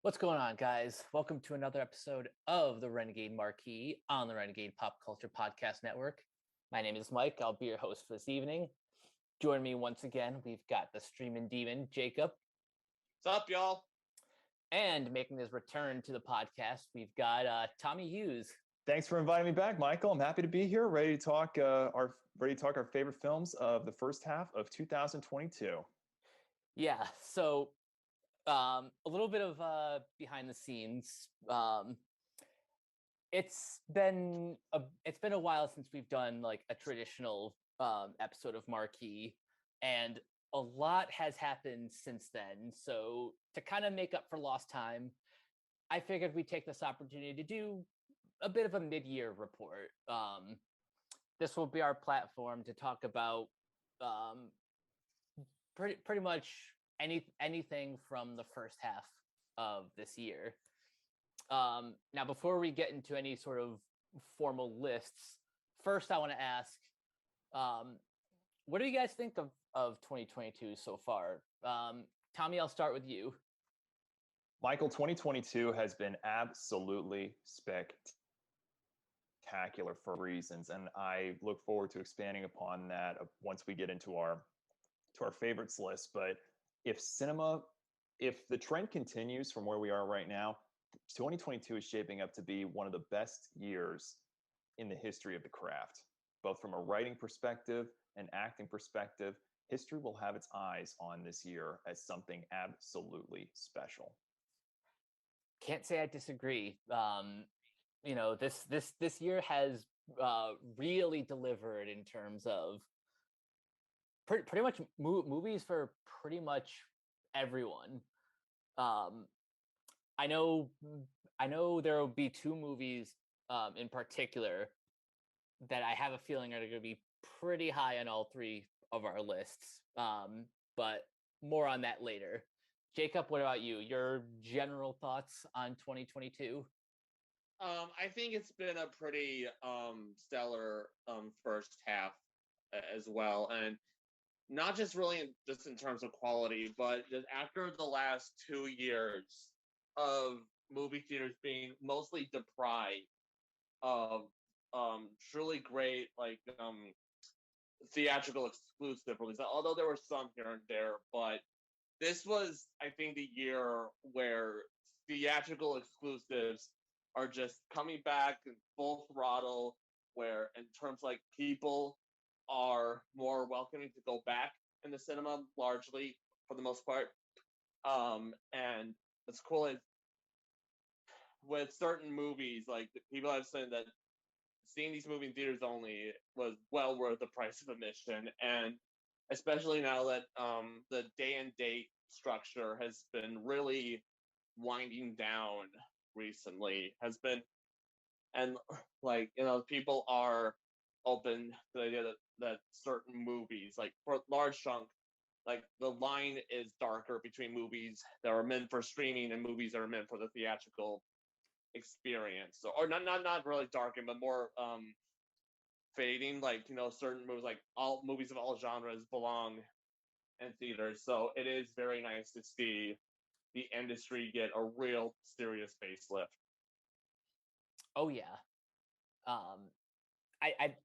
What's going on, guys? Welcome to another episode of the Renegade Marquee on the Renegade Pop Culture Podcast Network. My name is Mike. I'll be your host for this evening. Join me once again. We've got the Streamin Demon, Jacob. What's up, y'all? And making his return to the podcast, we've got Tommy Hughes. Thanks for inviting me back, Michael. I'm happy to be here, ready to talk our favorite films of the first half of 2022. Yeah, so a little bit of behind the scenes. It's been a while since we've done like a traditional episode of Marquee, and a lot has happened since then. So to kind of make up for lost time, I figured we'd take this opportunity to do a bit of a mid-year report. This will be our platform to talk about pretty much anything from the first half of this year. Now, before we get into any sort of formal lists, first I want to ask, what do you guys think of 2022 so far? Tommy, I'll start with you. Michael, 2022 has been absolutely spectacular for reasons, and I look forward to expanding upon that once we get into our favorites list. But if the trend continues from where we are right now, 2022 is shaping up to be one of the best years in the history of the craft, both from a writing perspective and acting perspective. History will have its eyes on this year as something absolutely special. Can't say I disagree. This year has really delivered in terms of pretty much movies for pretty much everyone. I know there will be two movies in particular that I have a feeling are going to be pretty high on all three of our lists, but more on that later. Jacob, what about you? Your general thoughts on 2022? I think it's been a pretty stellar first half as well, and not just really just in terms of quality, but just after the last 2 years of movie theaters being mostly deprived of truly great theatrical exclusive releases, although there were some here and there, but this was, I think, the year where theatrical exclusives are just coming back in full throttle, where in terms like people are more welcoming to go back in the cinema, largely for the most part. And what's cool is with certain movies, like people have said that seeing these movies in theaters only was well worth the price of admission, and especially now that the day and date structure has been really winding down recently, and people are open to the idea that certain movies, like for large chunk, like the line is darker between movies that are meant for streaming and movies that are meant for the theatrical experience. So, or not really darkened, but more fading. Certain movies, like all movies of all genres, belong in theaters. So it is very nice to see the industry get a real serious facelift. Oh yeah.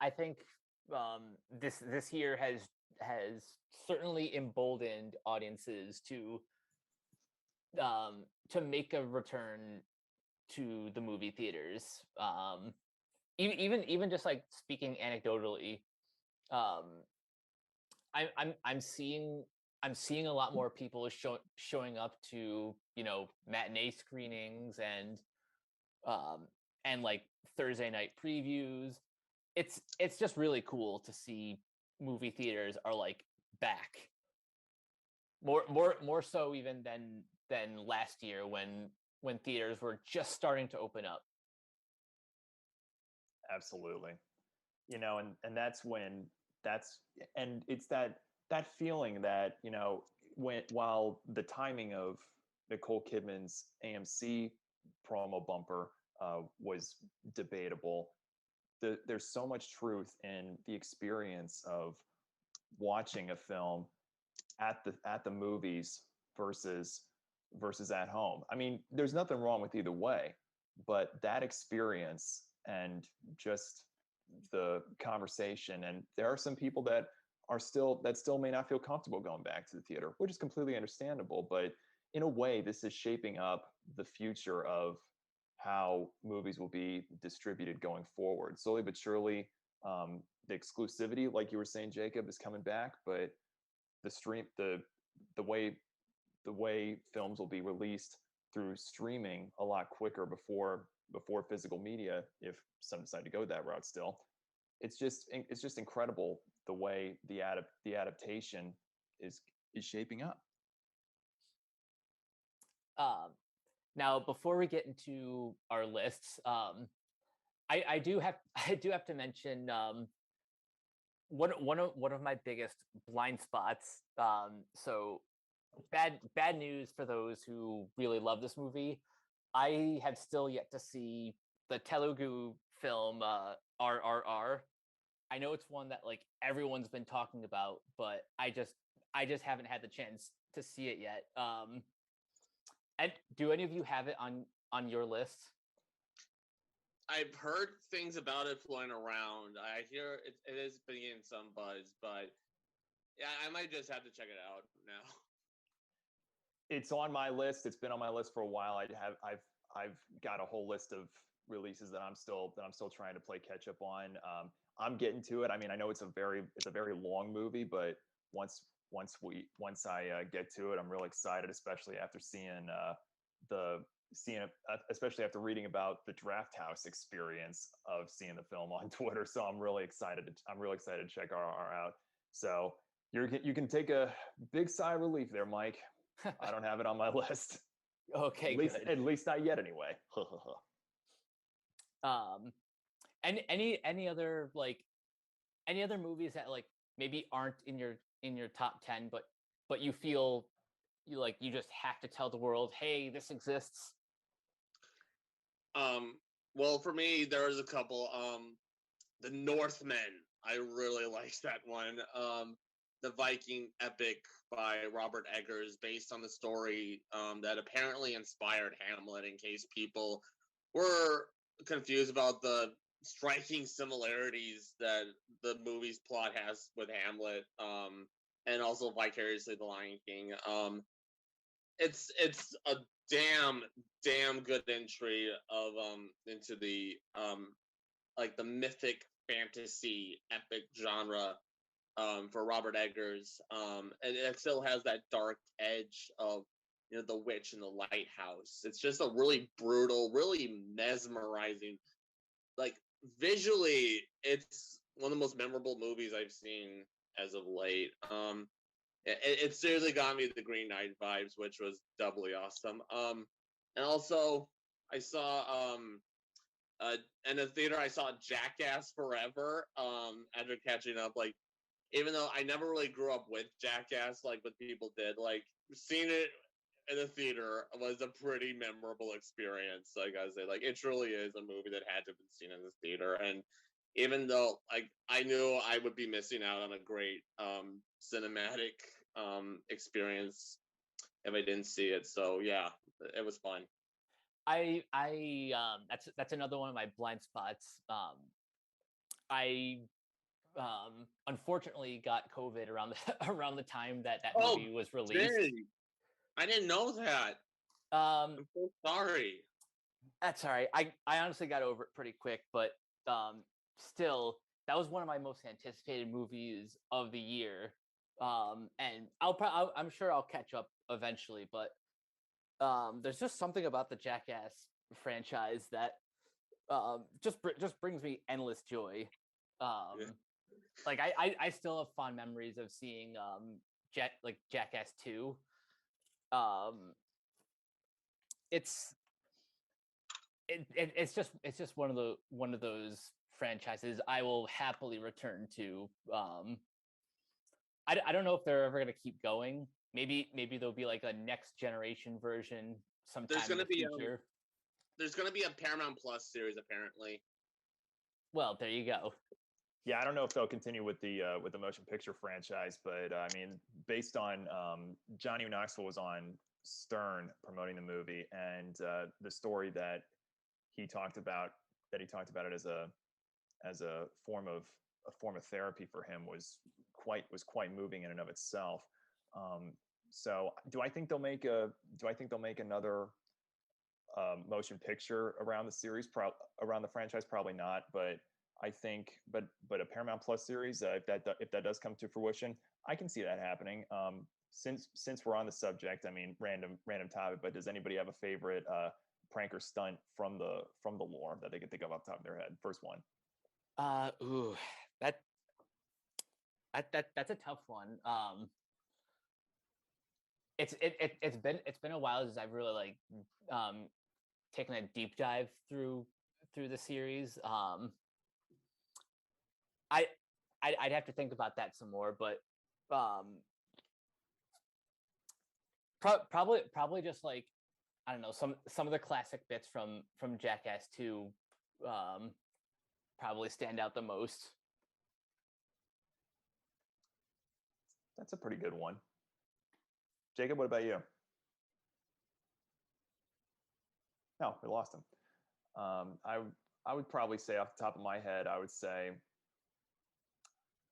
I think this year has certainly emboldened audiences to make a return to the movie theaters. Even just like speaking anecdotally, I'm seeing a lot more people showing up to matinee screenings and like Thursday night previews. It's just really cool to see movie theaters are like back. More so even than last year when theaters were just starting to open up. Absolutely. And it's that feeling that, while the timing of Nicole Kidman's AMC promo bumper was debatable, there's so much truth in the experience of watching a film at the movies versus versus at home. I mean, there's nothing wrong with either way, but that experience and just the conversation, and there are some people that still may not feel comfortable going back to the theater, which is completely understandable. But in a way, this is shaping up the future of how movies will be distributed going forward. Slowly but surely, the exclusivity, like you were saying, Jacob, is coming back, but the way films will be released through streaming a lot quicker before physical media, if some decide to go that route still. It's just incredible the way the adaptation is shaping up. Now, before we get into our lists, I do have to mention one of my biggest blind spots. So bad news for those who really love this movie. I have still yet to see the Telugu film RRR. I know it's one that like everyone's been talking about, but I just haven't had the chance to see it yet. And do any of you have it on your list? I've heard things about it floating around. I hear it is getting some buzz, but yeah, I might just have to check it out now. It's on my list. It's been on my list for a while. I've got a whole list of releases that I'm still trying to play catch up on. I'm getting to it. I mean, I know it's a very long movie, but once I get to it, I'm really excited, especially after especially after reading about the Draft House experience of seeing the film on Twitter. So I'm really excited to check RR out. So you can take a big sigh of relief there, Mike. I don't have it on my list. Okay, at least not yet, anyway. And any other movies that like maybe aren't in your top 10, but you feel you just have to tell the world, hey, this exists? Well, for me, there was a couple. The Northmen. I really liked that one. The Viking epic by Robert Eggers, based on the story that apparently inspired Hamlet, in case people were confused about the striking similarities that the movie's plot has with Hamlet, and also vicariously The Lion King. It's a damn good entry of into the like the mythic fantasy epic genre for Robert Eggers, and it still has that dark edge of the witch in the lighthouse. It's just a really brutal, really mesmerizing. Like visually, it's one of the most memorable movies I've seen as of late. It seriously got me the Green Knight vibes, which was doubly awesome. And also I saw in the theater I saw Jackass Forever after catching up. Like, even though I never really grew up with Jackass like what people did, like seeing it in the theater was a pretty memorable experience. I gotta say, like, it truly is a movie that had to have been seen in the theater. And even though like I knew I would be missing out on a great cinematic experience if I didn't see it. So yeah, it was fun. I that's another one of my blind spots. I unfortunately got COVID around around the time that movie was released. Dang. I didn't know that. I'm so sorry. That's all right. I honestly got over it pretty quick, but still, that was one of my most anticipated movies of the year. And I'm sure I'll catch up eventually, but there's just something about the Jackass franchise that just brings me endless joy. Yeah. Like I still have fond memories of seeing Jackass 2. It's just one of those franchises I will happily return to. I don't know if they're ever going to keep going. Maybe there'll be like a next generation version sometime in the future. There's going to be a Paramount Plus series apparently. Well, there you go. Yeah, I don't know if they'll continue with the motion picture franchise, but I mean, based on Johnny Knoxville was on Stern promoting the movie, and the story that he talked about it as a form of therapy for him was quite moving in and of itself. So do I think they'll make another motion picture around the series, around the franchise? Probably not, but I think, but a Paramount Plus series, if that does come to fruition, I can see that happening. Since we're on the subject, I mean, random topic, but does anybody have a favorite prank or stunt from the lore that they can think of off the top of their head? First one. Ooh, that's a tough one. It's been a while since I've really like taken a deep dive through the series. I'd have to think about that some more, but probably just like, I don't know, some of the classic bits from Jackass 2 probably stand out the most. That's a pretty good one. Jacob, what about you? No, we lost him. I would probably say, off the top of my head, I would say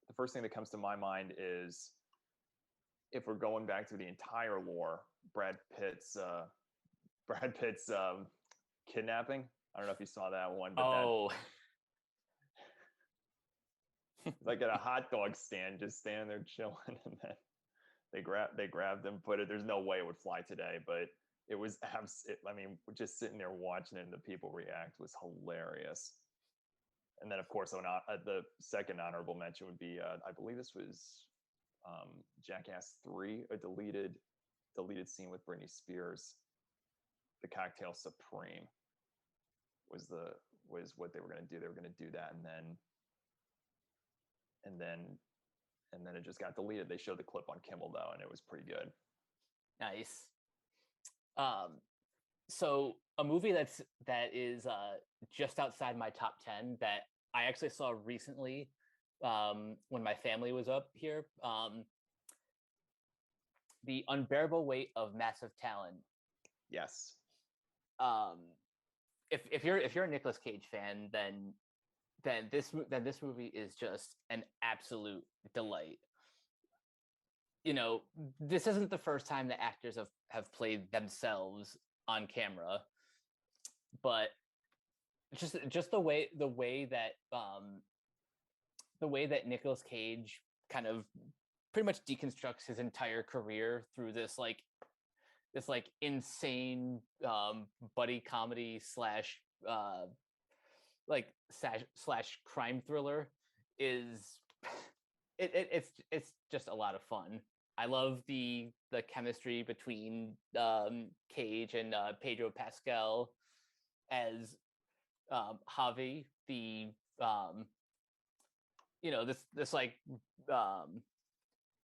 the first thing that comes to my mind is, if we're going back to the entire lore, Brad Pitt's kidnapping. I don't know if you saw that one, but like at a hot dog stand, just standing there chilling, and then they grabbed him, put it. There's no way it would fly today, but it was I mean, just sitting there watching it and the people react was hilarious. And then, of course, the second honorable mention would be, I believe this was Jackass 3, a deleted scene with Britney Spears. The Cocktail Supreme was what they were going to do. They were going to do that, and then it just got deleted. They showed the clip on Kimmel though, and it was pretty good. Nice. So a movie that is just outside my top 10 that I actually saw recently when my family was up here, The Unbearable Weight of Massive Talent. Yes. If you're a Nicolas Cage fan, then this movie is just an absolute delight. You know, this isn't the first time the actors have played themselves on camera, but just the way that Nicolas Cage kind of pretty much deconstructs his entire career through this insane buddy comedy slash crime thriller is it's just a lot of fun. I love the chemistry between Cage and Pedro Pascal as Javi, the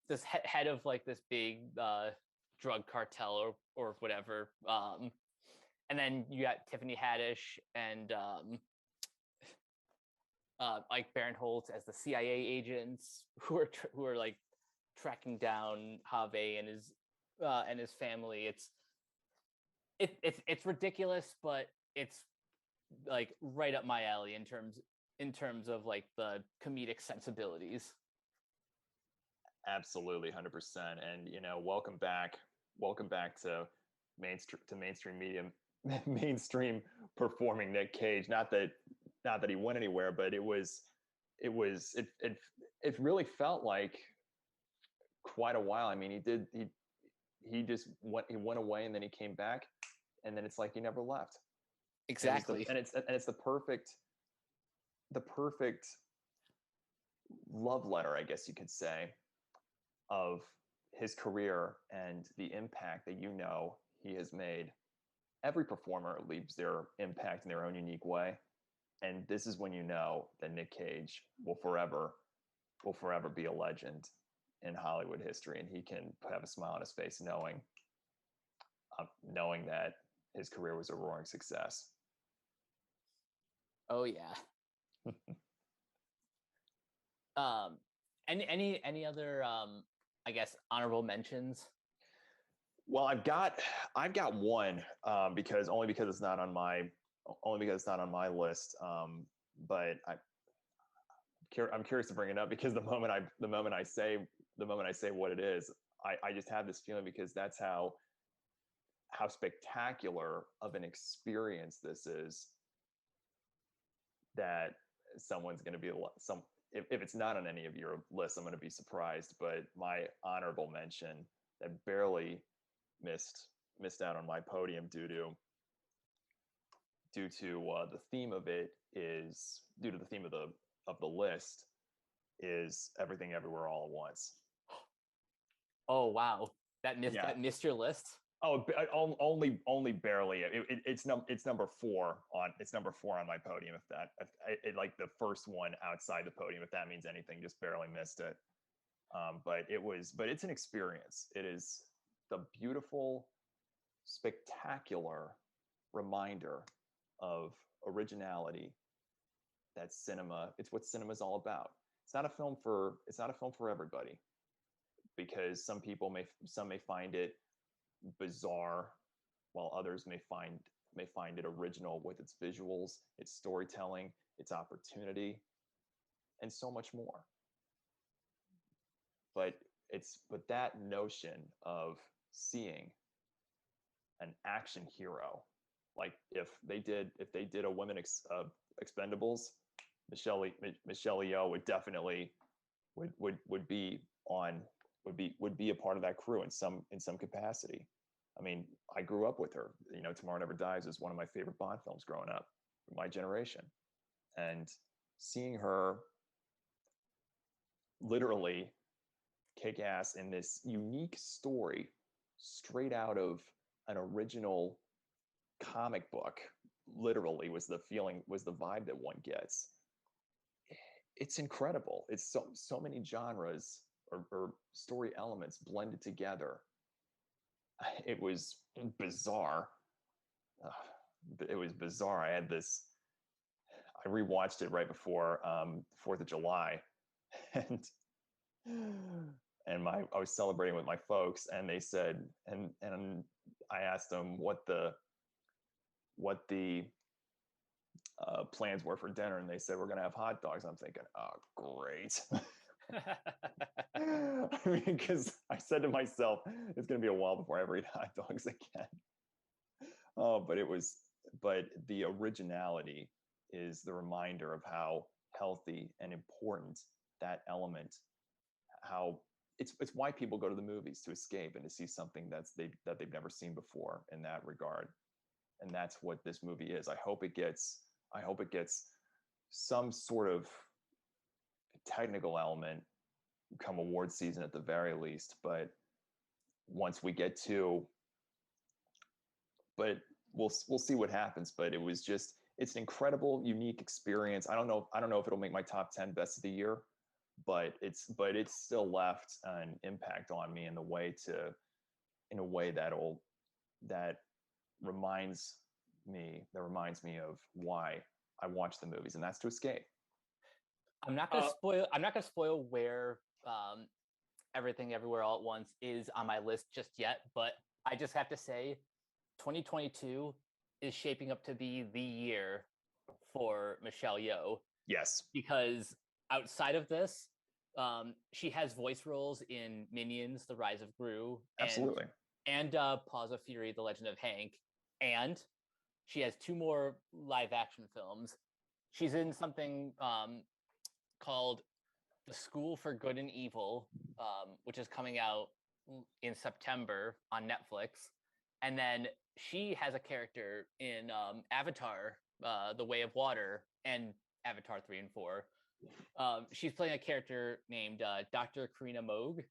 this head of like this big drug cartel or whatever, and then you got Tiffany Haddish and Ike Barinholtz as the CIA agents who are like tracking down Javi and his family. It's ridiculous, but it's like right up my alley in terms of like the comedic sensibilities. Absolutely, 100%. And welcome back to mainstream media, mainstream performing Nick Cage. Not that he went anywhere, but it really felt like quite a while. I mean, he went away and then he came back, and then it's like he never left. Exactly. And it's the perfect love letter, I guess you could say, of his career and the impact that he has made. Every performer leaves their impact in their own unique way, and this is when you know that Nick Cage will forever be a legend in Hollywood history, and he can have a smile on his face knowing that his career was a roaring success. Oh yeah. Any other I guess honorable mentions? Well, I've got one because it's not on my list. But I'm curious to bring it up because the moment I say what it is, I just have this feeling because that's how spectacular of an experience this is, that someone's going to be if it's not on any of your lists, I'm going to be surprised. But my honorable mention that barely missed out on my podium due to the theme of it is due to the theme of the list is Everything Everywhere All at Once. Oh wow, that missed your list. Oh, only barely. It's number 4 on my podium. Like the first one outside the podium, if that means anything, just barely missed it. But it's an experience. It is the beautiful, spectacular reminder of originality. It's what cinema's all about. It's not a film for everybody, because some may find it bizarre, while others may find it original with its visuals, its storytelling, its opportunity, and so much more. But that notion of seeing an action hero, like if they did a women Expendables, Michelle Yeoh would definitely would be a part of that crew in some capacity. I mean, I grew up with her. Tomorrow Never Dies is one of my favorite Bond films growing up, for my generation, and seeing her literally kick ass in this unique story straight out of an original comic book, literally was the vibe that one gets. It's incredible. It's so many genres or story elements blended together. It was bizarre. It was bizarre. I rewatched it right before 4th of July, and I was celebrating with my folks, and they said, and I asked them what the plans were for dinner, and they said, we're going to have hot dogs. I'm thinking, oh, great. I mean, because I said to myself, it's going to be a while before I ever eat hot dogs again. Oh, but the originality is the reminder of how healthy and important that element, how it's why people go to the movies, to escape and to see something that they've never seen before in that regard. And that's what this movie is. I hope it gets some sort of technical element come award season at the very least. But once we get to, but we'll see what happens. But it's an incredible, unique experience. I don't know if it'll make my top 10 best of the year, but it's still left an impact on me in a way that reminds me of why I watch the movies, and that's to escape. I'm not gonna spoil where Everything Everywhere All at Once is on my list just yet, but I just have to say 2022 is shaping up to be the year for Michelle Yeoh. Yes. Because outside of this, she has voice roles in Minions: The Rise of Gru, Absolutely, and Paws of Fury: The Legend of Hank, and she has 2 more live action films. She's in something called The School for Good and Evil, which is coming out in September on Netflix. And then she has a character in Avatar, The Way of Water, and Avatar 3 and 4. She's playing a character named Dr. Karina Moog.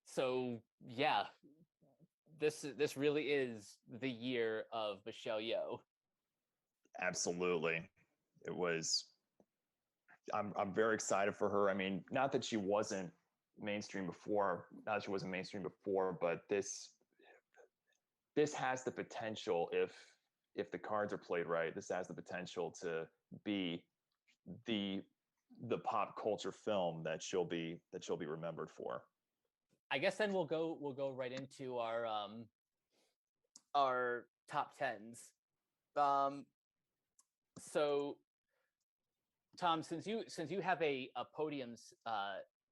So yeah, this really is the year of Michelle Yeoh. Absolutely. It was. I'm very excited for her. I mean, not that she wasn't mainstream before, but this has the potential, if the cards are played right, this has the potential to be the pop culture film that she'll be remembered for. I guess then we'll go right into our our top tens. So Tom, since you have a podium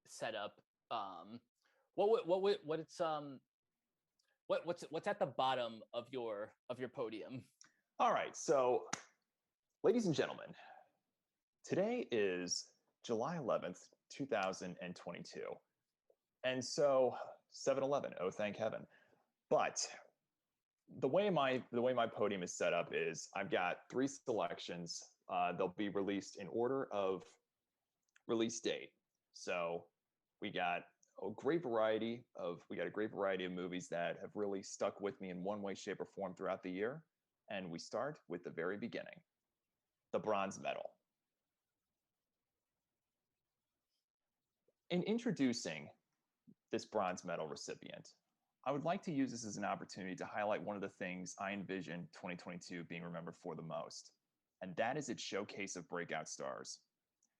set up, what's at the bottom of your podium? All right, so ladies and gentlemen, today is July 11th, 2022. And so 7-Eleven, oh thank heaven. But the way my podium is set up is I've got 3 selections. They'll be released in order of release date. So we got a great variety of movies that have really stuck with me in one way, shape, or form throughout the year. And we start with the very beginning, the bronze medal. In introducing this bronze medal recipient, I would like to use this as an opportunity to highlight one of the things I envision 2022 being remembered for the most, and that is its showcase of breakout stars,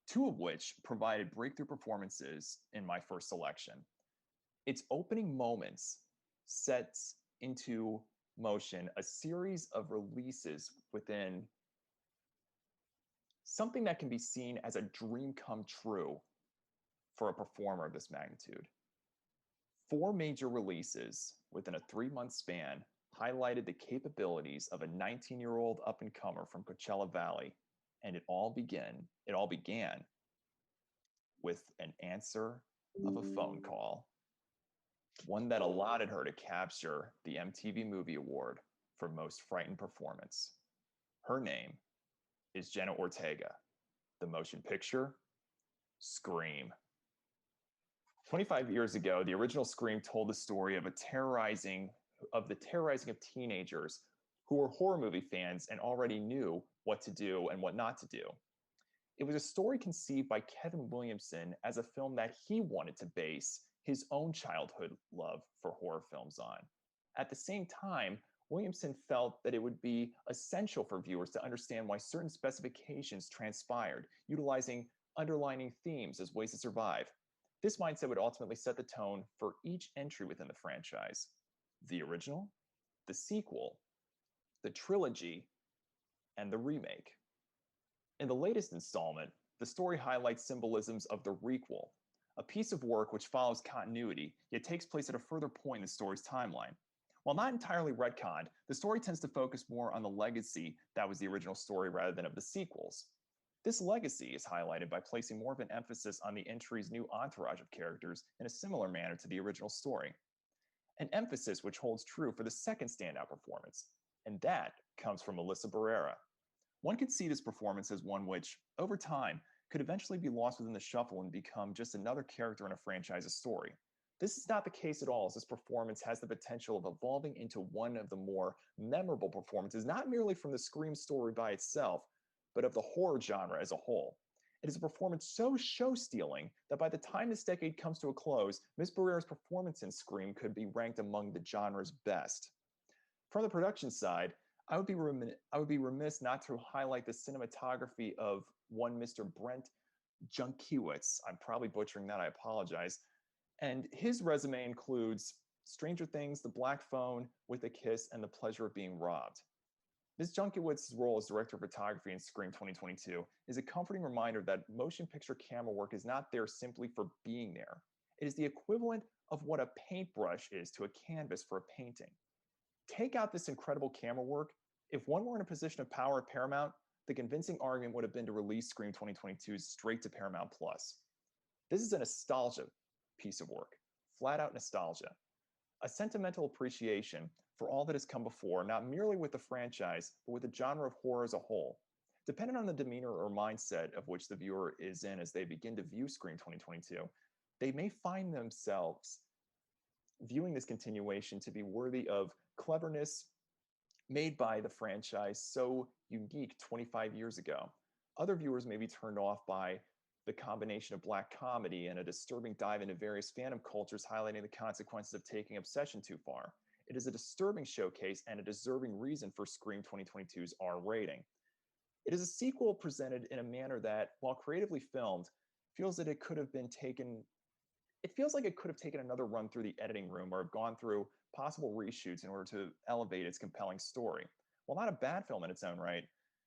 2 of which provided breakthrough performances in my first selection. Its opening moments sets into motion a series of releases within something that can be seen as a dream come true for a performer of this magnitude. 4 major releases within a 3-month span highlighted the capabilities of a 19-year-old up-and-comer from Coachella Valley, and it all began with an answer of a phone call, one that allotted her to capture the MTV Movie Award for Most Frightened Performance. Her name is Jenna Ortega. The motion picture, Scream. 25 years ago, the original Scream told the story of the terrorizing of teenagers who were horror movie fans and already knew what to do and what not to do. It was a story conceived by Kevin Williamson as a film that he wanted to base his own childhood love for horror films on. At the same time, Williamson felt that it would be essential for viewers to understand why certain specifications transpired, utilizing underlining themes as ways to survive. This mindset would ultimately set the tone for each entry within the franchise: the original, the sequel, the trilogy, and the remake. In the latest installment, the story highlights symbolisms of the requel, a piece of work which follows continuity, yet takes place at a further point in the story's timeline. While not entirely retconned, the story tends to focus more on the legacy that was the original story rather than of the sequels. This legacy is highlighted by placing more of an emphasis on the entry's new entourage of characters in a similar manner to the original story. An emphasis which holds true for the second standout performance, and that comes from Melissa Barrera. One could see this performance as one which, over time, could eventually be lost within the shuffle and become just another character in a franchise's story. This is not the case at all, as this performance has the potential of evolving into one of the more memorable performances, not merely from the Scream story by itself, but of the horror genre as a whole. It is a performance so show-stealing that by the time this decade comes to a close, Ms. Barrera's performance in Scream could be ranked among the genre's best. From the production side, I would be remiss not to highlight the cinematography of one Mr. Brent Junkiewicz. I'm probably butchering that, I apologize. And his resume includes Stranger Things, The Black Phone, With a Kiss, and The Pleasure of Being Robbed. Ms. Junkiewicz's role as director of photography in Scream 2022 is a comforting reminder that motion picture camera work is not there simply for being there. It is the equivalent of what a paintbrush is to a canvas for a painting. Take out this incredible camera work. If one were in a position of power at Paramount, the convincing argument would have been to release Scream 2022 straight to Paramount Plus. This is a nostalgia piece of work, flat out nostalgia. A sentimental appreciation for all that has come before, not merely with the franchise, but with the genre of horror as a whole. Depending on the demeanor or mindset of which the viewer is in as they begin to view Scream 2022, they may find themselves viewing this continuation to be worthy of cleverness made by the franchise so unique 25 years ago. Other viewers may be turned off by the combination of black comedy and a disturbing dive into various fandom cultures highlighting the consequences of taking obsession too far. It is a disturbing showcase and a deserving reason for Scream 2022's R rating. It is a sequel presented in a manner that, while creatively filmed, feels that it could have been taken it feels like it could have taken another run through the editing room or have gone through possible reshoots in order to elevate its compelling story. While not a bad film in its own right,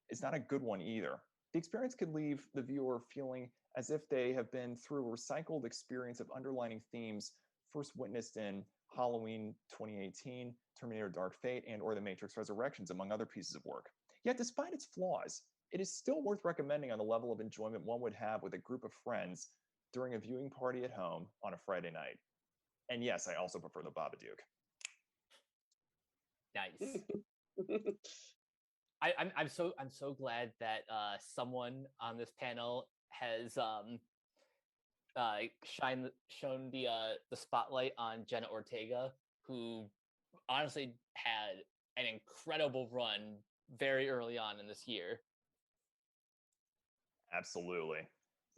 it's not a good one either. The experience could leave the viewer feeling as if they have been through a recycled experience of underlining themes first witnessed in Halloween 2018, Terminator Dark Fate, and or The Matrix Resurrections, among other pieces of work. Yet despite its flaws, it is still worth recommending on the level of enjoyment one would have with a group of friends during a viewing party at home on a Friday night. And yes, I also prefer the Babadook. Nice. I'm so glad that someone on this panel has shown the spotlight on Jenna Ortega, who honestly had an incredible run very early on in this year. Absolutely.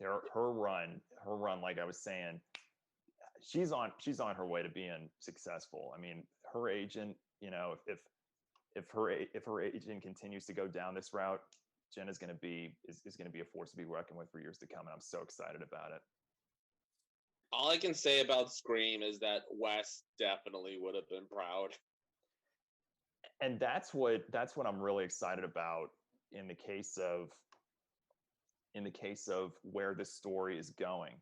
Her run, like I was saying, she's on her way to being successful. I mean, her agent, if her agent continues to go down this route, Jenna's going to be a force to be reckoned with for years to come, and I'm so excited about it. All I can say about Scream is that Wes definitely would have been proud. And that's what I'm really excited about in the case of where this story is going.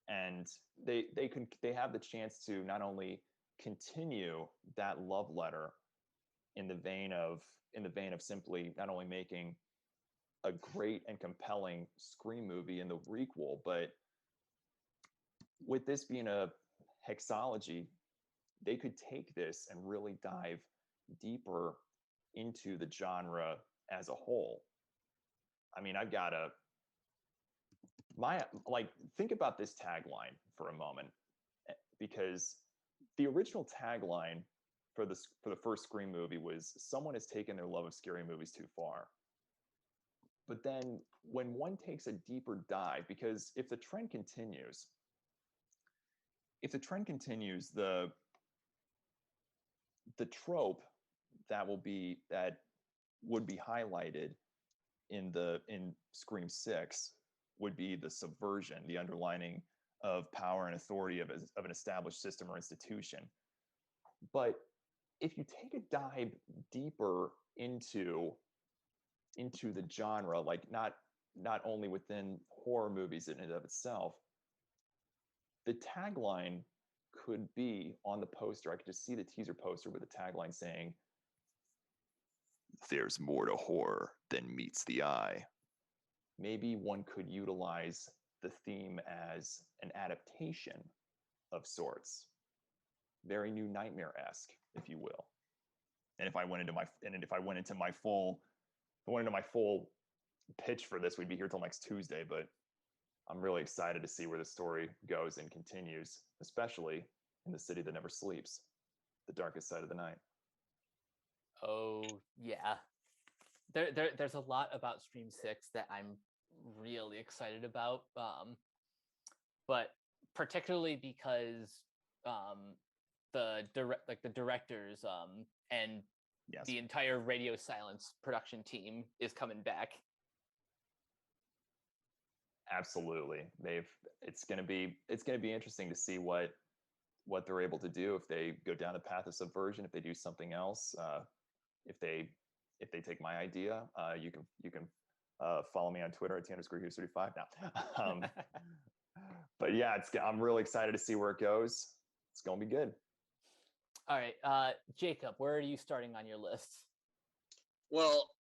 And they have the chance to not only continue that love letter in the vein of simply not only making a great and compelling Scream movie in the requel, but with this being a hexology, they could take this and really dive deeper into the genre as a whole. I mean, think about this tagline for a moment, because the original tagline for the first Scream movie was "Someone has taken their love of scary movies too far." But then when one takes a deeper dive, because if the trend continues, the trope that would be highlighted in Scream 6 would be the subversion, the underlining of power and authority of an established system or institution. But if you take a dive deeper into the genre, like not only within horror movies in and of itself, the tagline could be on the poster. I could just see the teaser poster with the tagline saying, "There's more to horror than meets the eye." Maybe one could utilize the theme as an adaptation of sorts. Very New Nightmare-esque, if you will. And if I went into my full pitch for this, we'd be here till next Tuesday, but I'm really excited to see where the story goes and continues, especially in the city that never sleeps, the darkest side of the night. Oh yeah, there's a lot about Scream 6 that I'm really excited about, but particularly because the directors and yes, the entire Radio Silence production team is coming back. Absolutely. It's going to be interesting to see what they're able to do, if they go down the path of subversion, if they do something else, if they take my idea. You can follow me on Twitter at @T_Hughes35 now. But yeah, I'm really excited to see where it goes. It's going to be good. All right, Jacob, where are you starting on your list? Well,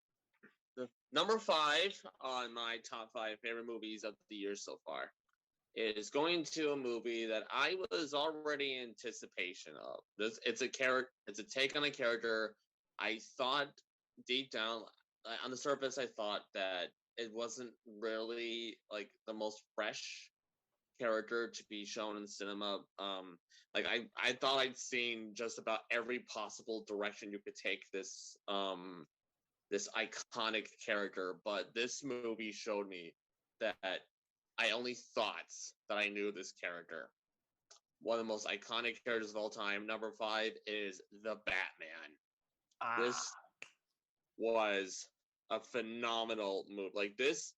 the number 5 on my top 5 favorite movies of the year so far is going to a movie that I was already in anticipation of. It's a take on a character. I thought deep down, on the surface, I thought that it wasn't really like the most fresh character to be shown in cinema. I thought I'd seen just about every possible direction you could take this this iconic character, but this movie showed me that I only thought that I knew this character. One of the most iconic characters of all time. Number 5 is the Batman. This was a phenomenal movie. Like this,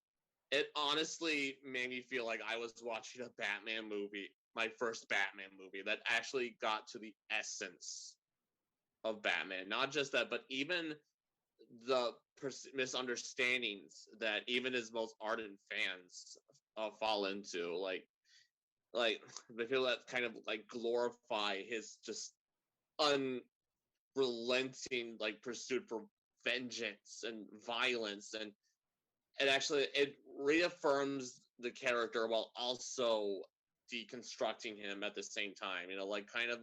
it honestly made me feel like I was watching a Batman movie my first Batman movie that actually got to the essence of Batman. Not just that, but even the misunderstandings that even his most ardent fans fall into. Like the people that kind of like glorify his just unrelenting like pursuit for vengeance and violence, and it reaffirms the character while also deconstructing him at the same time. Like kind of,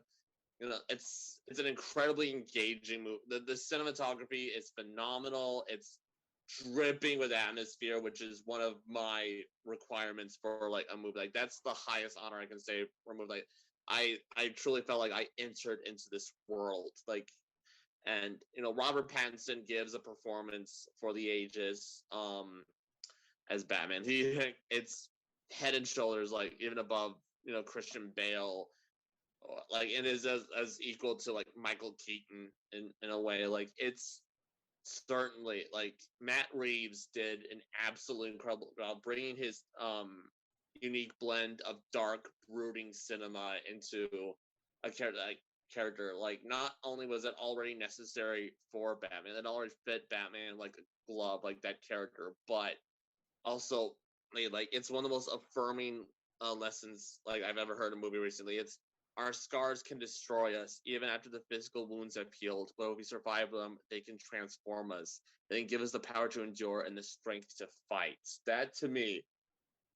it's an incredibly engaging movie. The cinematography is phenomenal. It's dripping with atmosphere, which is one of my requirements for like a movie. Like that's the highest honor I can say for a movie. Like I truly felt like I entered into this world. Like, and Robert Pattinson gives a performance for the ages as Batman. It's head and shoulders like even above Christian Bale, like it is as equal to like Michael Keaton in a way. Like it's certainly like Matt Reeves did an absolutely incredible job bringing his unique blend of dark brooding cinema into a character. Like not only was it already necessary for Batman, it already fit Batman like a glove, like that character, but also like it's one of the most affirming lessons like I've ever heard in a movie recently. It's our scars can destroy us even after the physical wounds have healed, but if we survive them, they can transform us. They can give us the power to endure and the strength to fight. That to me,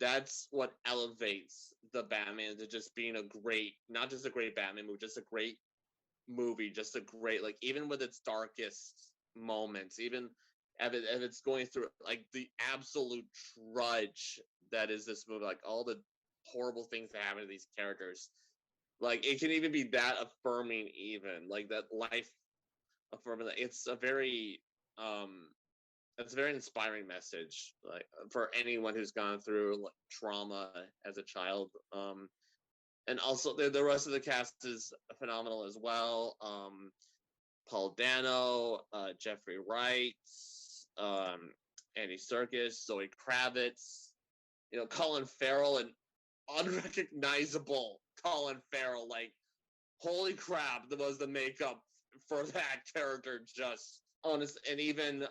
that's what elevates the Batman to just being a great, not just a great Batman movie, just a great movie, just a great, like even with its darkest moments, even if it's going through like the absolute trudge that is this movie, like all the horrible things that happen to these characters, like it can even be that affirming, even like that life affirming. It's a very inspiring message, like for anyone who's gone through like trauma as a child. And also the rest of the cast is phenomenal as well. Paul Dano, Jeffrey Wright, Andy Serkis, Zoe Kravitz, Colin Farrell, and unrecognizable Colin Farrell. Like, holy crap, was the makeup for that character just honest. And even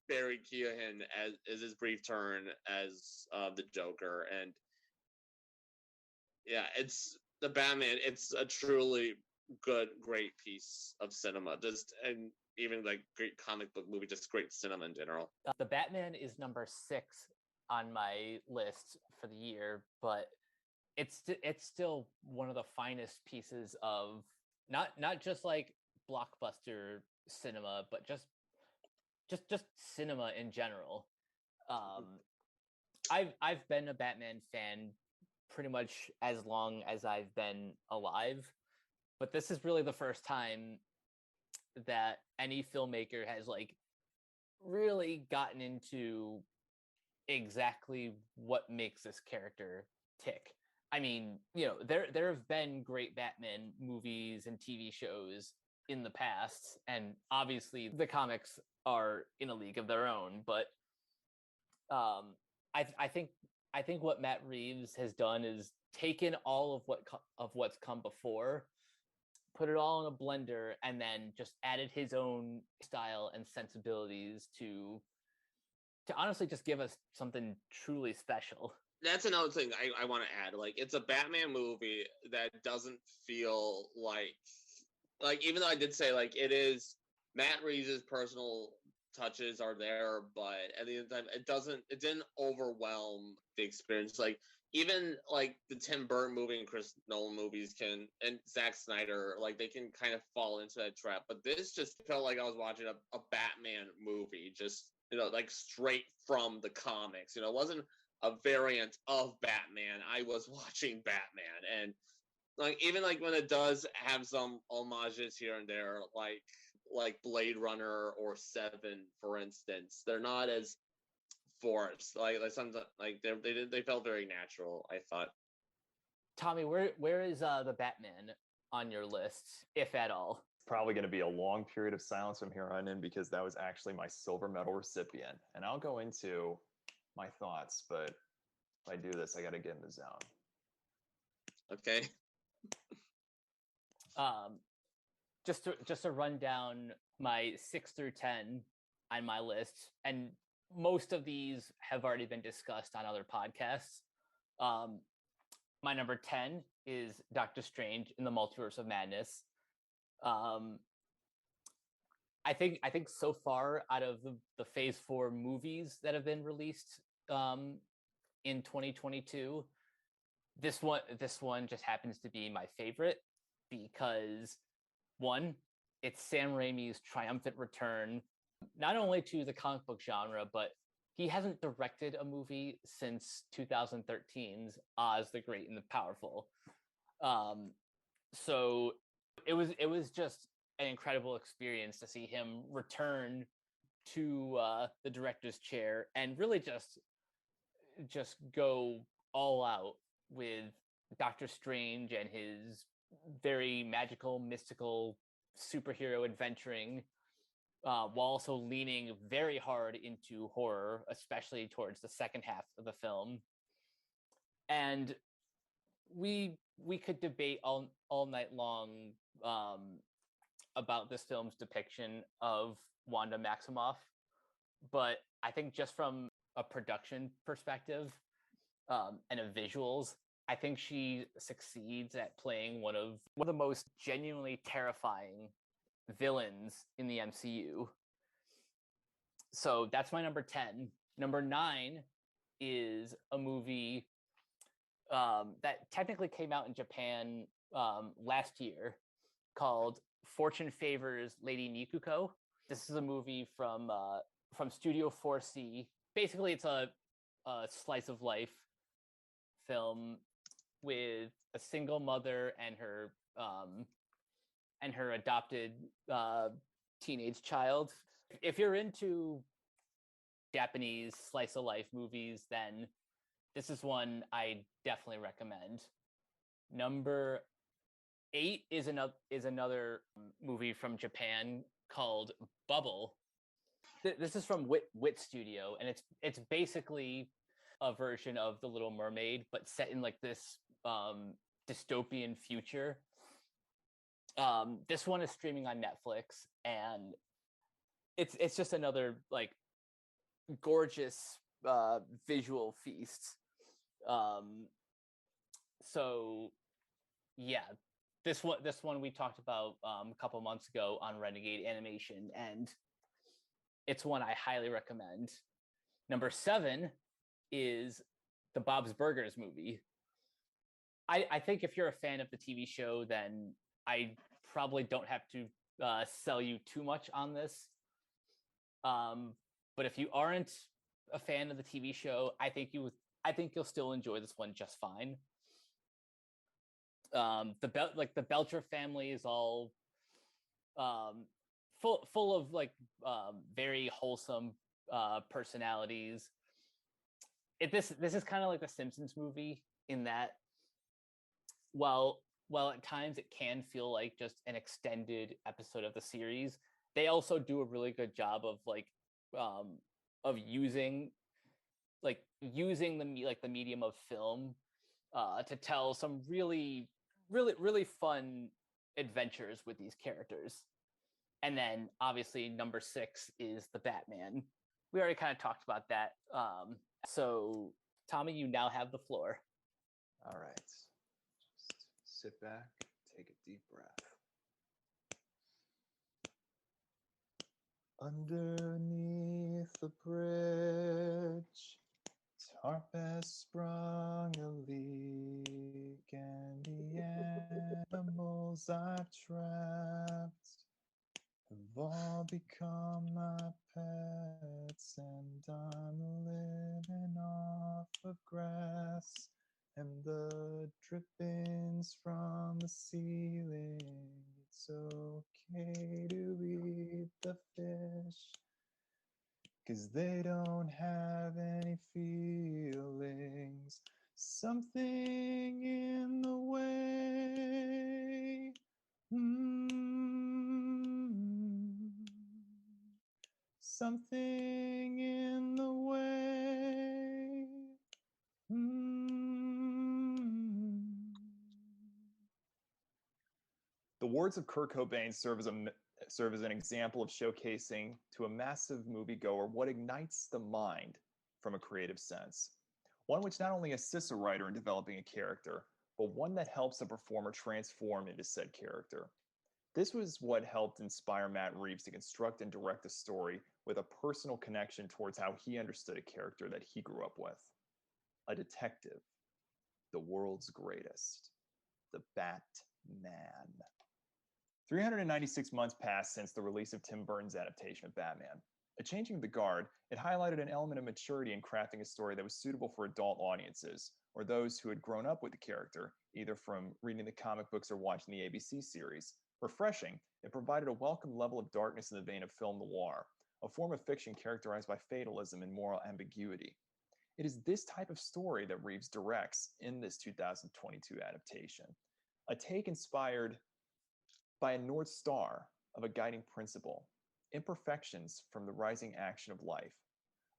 Barry Keoghan as his brief turn as the Joker. And yeah, it's the Batman. It's a truly great piece of cinema. And even like great comic book movie, just great cinema in general. The Batman is number 6 on my list for the year, but it's still one of the finest pieces of not just like blockbuster cinema, but just cinema in general. I've been a Batman fan pretty much as long as I've been alive, but this is really the first time that any filmmaker has like really gotten into exactly what makes this character tick. I mean, there have been great Batman movies and TV shows in the past, and obviously the comics are in a league of their own, but I think what Matt Reeves has done is taken all of what's come before, put it all in a blender, and then just added his own style and sensibilities to honestly just give us something truly special. That's another thing I want to add. Like, it's a Batman movie that doesn't feel like even though I did say like it is Matt Reeves' personal touches are there, but at the end of the time it didn't overwhelm the experience. Like even like the Tim Burton movie and Chris Nolan movies and Zack Snyder, like they can kind of fall into that trap. But this just felt like I was watching a Batman movie, just like straight from the comics. It wasn't a variant of Batman. I was watching Batman, and like even like when it does have some homages here and there, like Blade Runner or Seven, for instance, they're not as forced. Like sometimes like they felt very natural, I thought. Tommy, where is the Batman on your list, if at all? Probably going to be a long period of silence from here on in because that was actually my silver medal recipient, and I'll go into my thoughts, but if I do this, I got to get in the zone. Okay. Just to run down my 6 through 10 on my list, and most of these have already been discussed on other podcasts. My number 10 is Doctor Strange in the Multiverse of Madness. I think so far out of the Phase 4 movies that have been released in 2022, this one just happens to be my favorite because, one, it's Sam Raimi's triumphant return, not only to the comic book genre, but he hasn't directed a movie since 2013's Oz the Great and the Powerful. So it was just an incredible experience to see him return to the director's chair and really just go all out with Doctor Strange and his very magical, mystical superhero adventuring, while also leaning very hard into horror, especially towards the second half of the film. And we could debate all night long about this film's depiction of Wanda Maximoff, but I think just from a production perspective and of visuals, I think she succeeds at playing one of the most genuinely terrifying villains in the MCU. So that's my number 10. Number 9 is a movie that technically came out in Japan last year called Fortune Favors Lady Nikuko. This is a movie from Studio 4C. Basically, it's a slice of life film with a single mother and her adopted teenage child. If you're into Japanese slice of life movies, then this is one I definitely recommend. Number 8 is another movie from Japan called Bubble. This is from Wit Studio, and it's basically a version of The Little Mermaid, but set in like this dystopian future. This one is streaming on Netflix, and it's just another like gorgeous visual feast. So yeah, this one we talked about a couple months ago on Renegade Animation, and it's one I highly recommend. Number 7 is the Bob's Burgers movie. I think if you're a fan of the TV show, then I probably don't have to sell you too much on this. But if you aren't a fan of the TV show, I think you'll still enjoy this one just fine. The Belcher family is all full of like very wholesome personalities. This is kind of like the Simpsons movie in that while at times it can feel like just an extended episode of the series, they also do a really good job of like of using the medium of film to tell some really fun adventures with these characters. And then obviously number 6 is the Batman. We already kind of talked about that. So Tommy, you now have the floor. All right. Just sit back, take a deep breath. Underneath the bridge, tarp has sprung a leak, and the animals I've trapped have all become my pets, and I'm living off of grass and the drippings from the ceiling. It's okay to eat the fish, 'cause they don't have any feelings. Something in the way. Something in the way. The words of Kurt Cobain serve as an example of showcasing to a massive moviegoer what ignites the mind from a creative sense. One which not only assists a writer in developing a character, but one that helps a performer transform into said character. This was what helped inspire Matt Reeves to construct and direct a story with a personal connection towards how he understood a character that he grew up with. A detective, the world's greatest, the Batman. 396 months passed since the release of Tim Burton's adaptation of Batman. A changing of the guard, it highlighted an element of maturity in crafting a story that was suitable for adult audiences, or those who had grown up with the character, either from reading the comic books or watching the ABC series. Refreshing, it provided a welcome level of darkness in the vein of film noir, a form of fiction characterized by fatalism and moral ambiguity. It is this type of story that Reeves directs in this 2022 adaptation, a take inspired by a North Star of a guiding principle, imperfections from the rising action of life,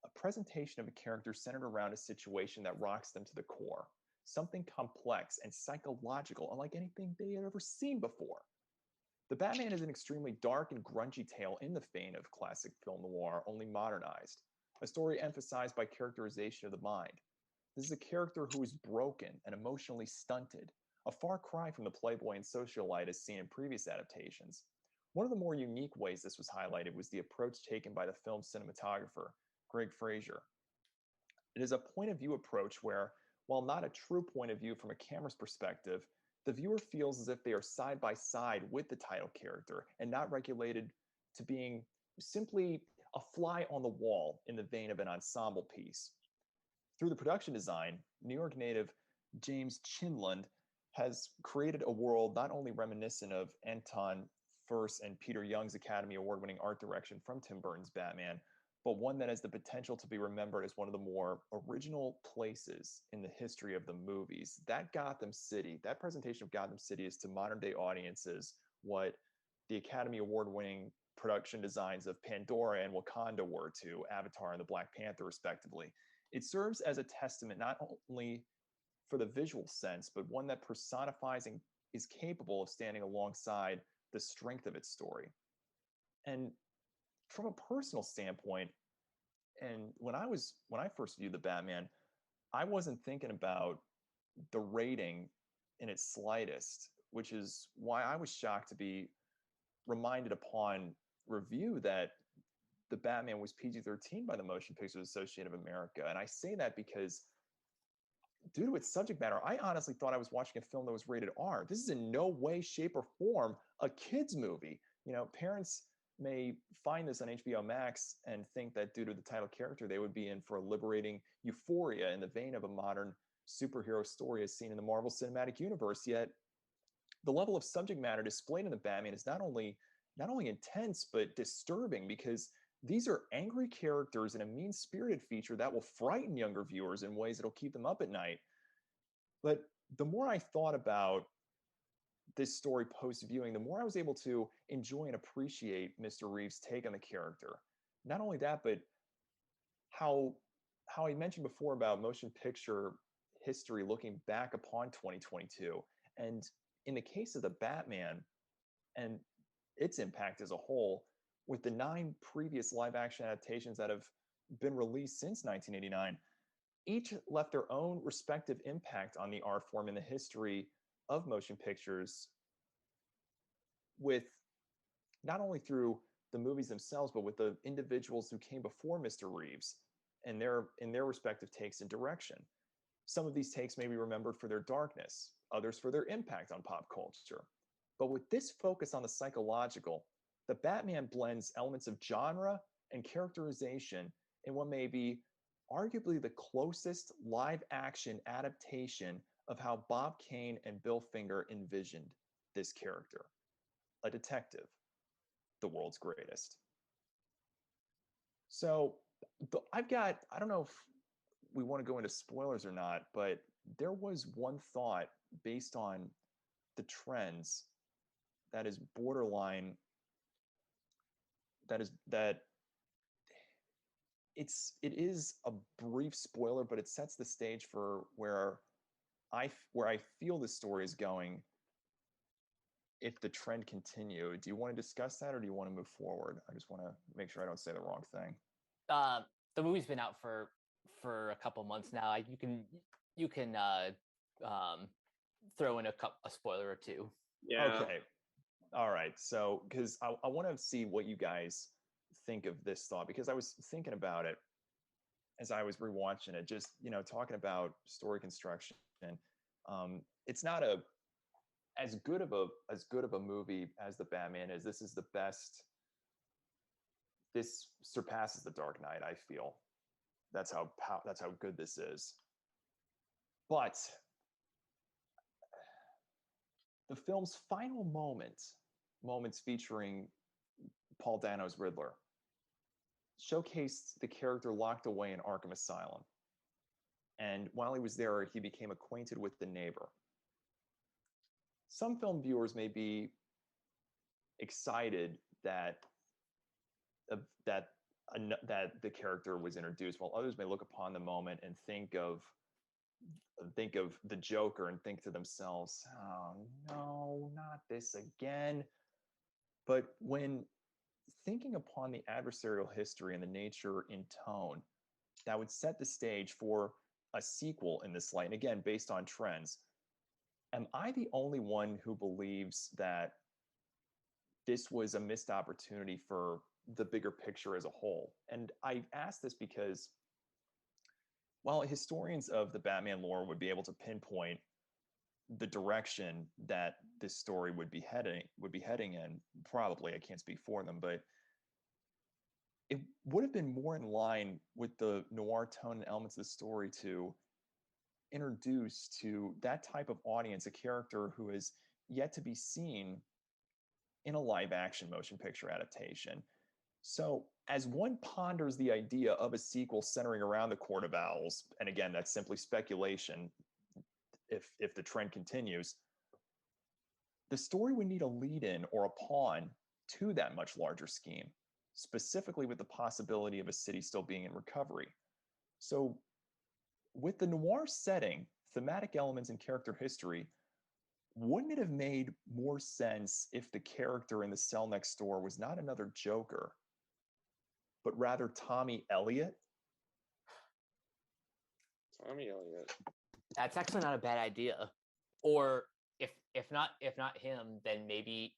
a presentation of a character centered around a situation that rocks them to the core, something complex and psychological unlike anything they had ever seen before. The Batman is an extremely dark and grungy tale in the vein of classic film noir, only modernized, a story emphasized by characterization of the mind. This is a character who is broken and emotionally stunted, a far cry from the playboy and socialite as seen in previous adaptations. One of the more unique ways this was highlighted was the approach taken by the film's cinematographer, Greg Fraser. It is a point of view approach where, while not a true point of view from a camera's perspective, the viewer feels as if they are side by side with the title character and not regulated to being simply a fly on the wall in the vein of an ensemble piece. Through the production design, New York native James Chinlund has created a world not only reminiscent of Anton Furst and Peter Young's Academy Award-winning art direction from Tim Burton's Batman, but one that has the potential to be remembered as one of the more original places in the history of the movies. That Gotham City, that presentation of Gotham City is to modern-day audiences what the Academy Award-winning production designs of Pandora and Wakanda were to Avatar and the Black Panther, respectively. It serves as a testament not only for the visual sense, but one that personifies and is capable of standing alongside the strength of its story. And from a personal standpoint, and when I first viewed the Batman, I wasn't thinking about the rating in its slightest, which is why I was shocked to be reminded upon review that the Batman was PG-13 by the Motion Picture Association of America. And I say that because due to its subject matter, I honestly thought I was watching a film that was rated R. This is in no way, shape, or form a kid's movie. You know, parents may find this on HBO Max and think that due to the title character, they would be in for a liberating euphoria in the vein of a modern superhero story as seen in the Marvel Cinematic Universe. Yet, the level of subject matter displayed in the Batman is not only intense, but disturbing, because these are angry characters in a mean-spirited feature that will frighten younger viewers in ways that'll keep them up at night. But the more I thought about this story post-viewing, the more I was able to enjoy and appreciate Mr. Reeves' take on the character. Not only that, but how I mentioned before about motion picture history looking back upon 2022. And in the case of the Batman and its impact as a whole, with the 9 previous live-action adaptations that have been released since 1989, each left their own respective impact on the art form in the history of motion pictures, with not only through the movies themselves, but with the individuals who came before Mr. Reeves and in their respective takes and direction. Some of these takes may be remembered for their darkness, others for their impact on pop culture. But with this focus on the psychological, the Batman blends elements of genre and characterization in what may be arguably the closest live-action adaptation of how Bob Kane and Bill Finger envisioned this character. A detective, the world's greatest. So I don't know if we want to go into spoilers or not, but there was one thought based on the trends that is borderline, it is a brief spoiler, but it sets the stage for where I feel the story is going if the trend continued. Do you want to discuss that, or do you want to move forward? I just want to make sure I don't say the wrong thing. The movie's been out for a couple months now. You can throw in a spoiler or two. Yeah. Okay. All right. So, because I want to see what you guys think of this thought, because I was thinking about it as I was rewatching it, just, talking about story construction. It's not as good of a movie as the Batman is. This is the best. This surpasses the Dark Knight, I feel. That's how good this is. But the film's final moments featuring Paul Dano's Riddler, showcased the character locked away in Arkham Asylum. And while he was there, he became acquainted with the neighbor. Some film viewers may be excited that the character was introduced, while others may look upon the moment and think of the Joker and think to themselves, "Oh no, not this again." But when thinking upon the adversarial history and the nature in tone, that would set the stage for a sequel in this light, and again, based on trends. Am I the only one who believes that this was a missed opportunity for the bigger picture as a whole? And I ask this because while historians of the Batman lore would be able to pinpoint the direction that this story would be heading in, probably, I can't speak for them, but it would have been more in line with the noir tone and elements of the story to introduce to that type of audience a character who is yet to be seen in a live action motion picture adaptation. So as one ponders the idea of a sequel centering around the Court of Owls, and again, that's simply speculation if the trend continues, the story would need a lead-in or a pawn to that much larger scheme, specifically with the possibility of a city still being in recovery. So with the noir setting, thematic elements, and character history, wouldn't it have made more sense if the character in the cell next door was not another Joker, but rather Tommy Elliot? Tommy Elliot. That's actually not a bad idea. Or if not him, then maybe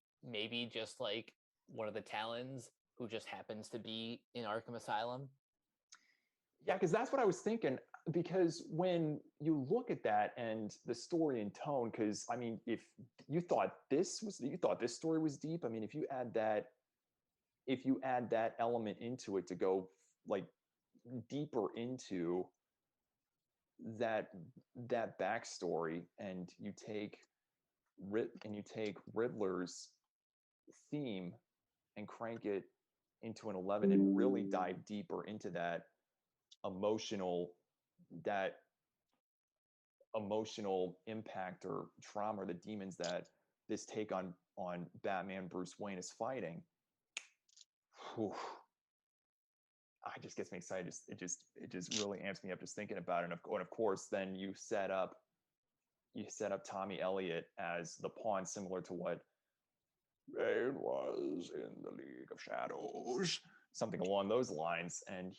just like one of the Talons who just happens to be in Arkham Asylum. Yeah, because that's what I was thinking. Because when you look at that and the story and tone, because I mean, if you thought this story was deep, I mean, if you add that element into it to go like deeper into that backstory, and you take Riddler's theme and crank it into an 11 and really dive deeper into that emotional impact or trauma, or the demons that this take on Batman Bruce Wayne is fighting. Whew. It just gets me excited. It just really amps me up just thinking about it. And of course, then you set up Tommy Elliot as the pawn, similar to what Bane was in the League of Shadows, something along those lines. And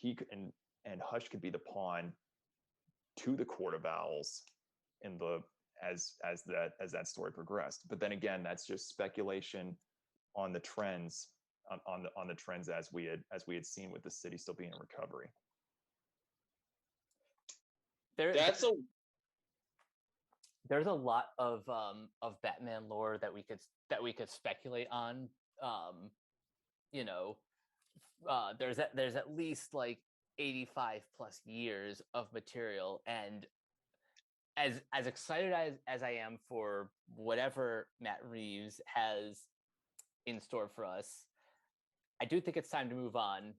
and Hush could be the pawn to the Court of Owls as that story progressed. But then again, that's just speculation on the trends. On the trends as we had seen with the city still being in recovery. There's a lot of Batman lore that we could speculate on. There's at least like 85 plus years of material, and as excited as I am for whatever Matt Reeves has in store for us, I do think it's time to move on.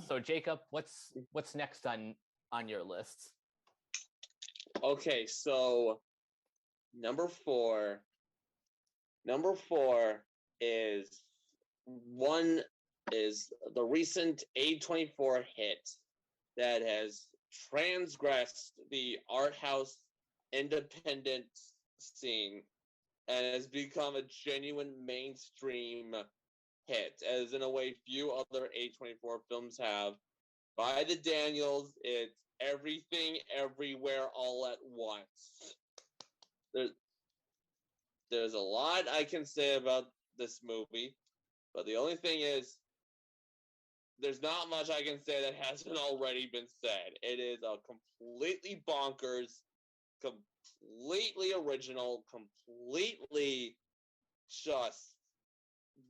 So Jacob, what's next on your list? Okay, so number four is the recent A24 hit that has transgressed the art house independent scene, and has become a genuine mainstream hit, as in a way few other A24 films have. By the Daniels, it's everything, everywhere, all at once. There's a lot I can say about this movie, but the only thing is, there's not much I can say that hasn't already been said. It is a completely bonkers, completely original, completely just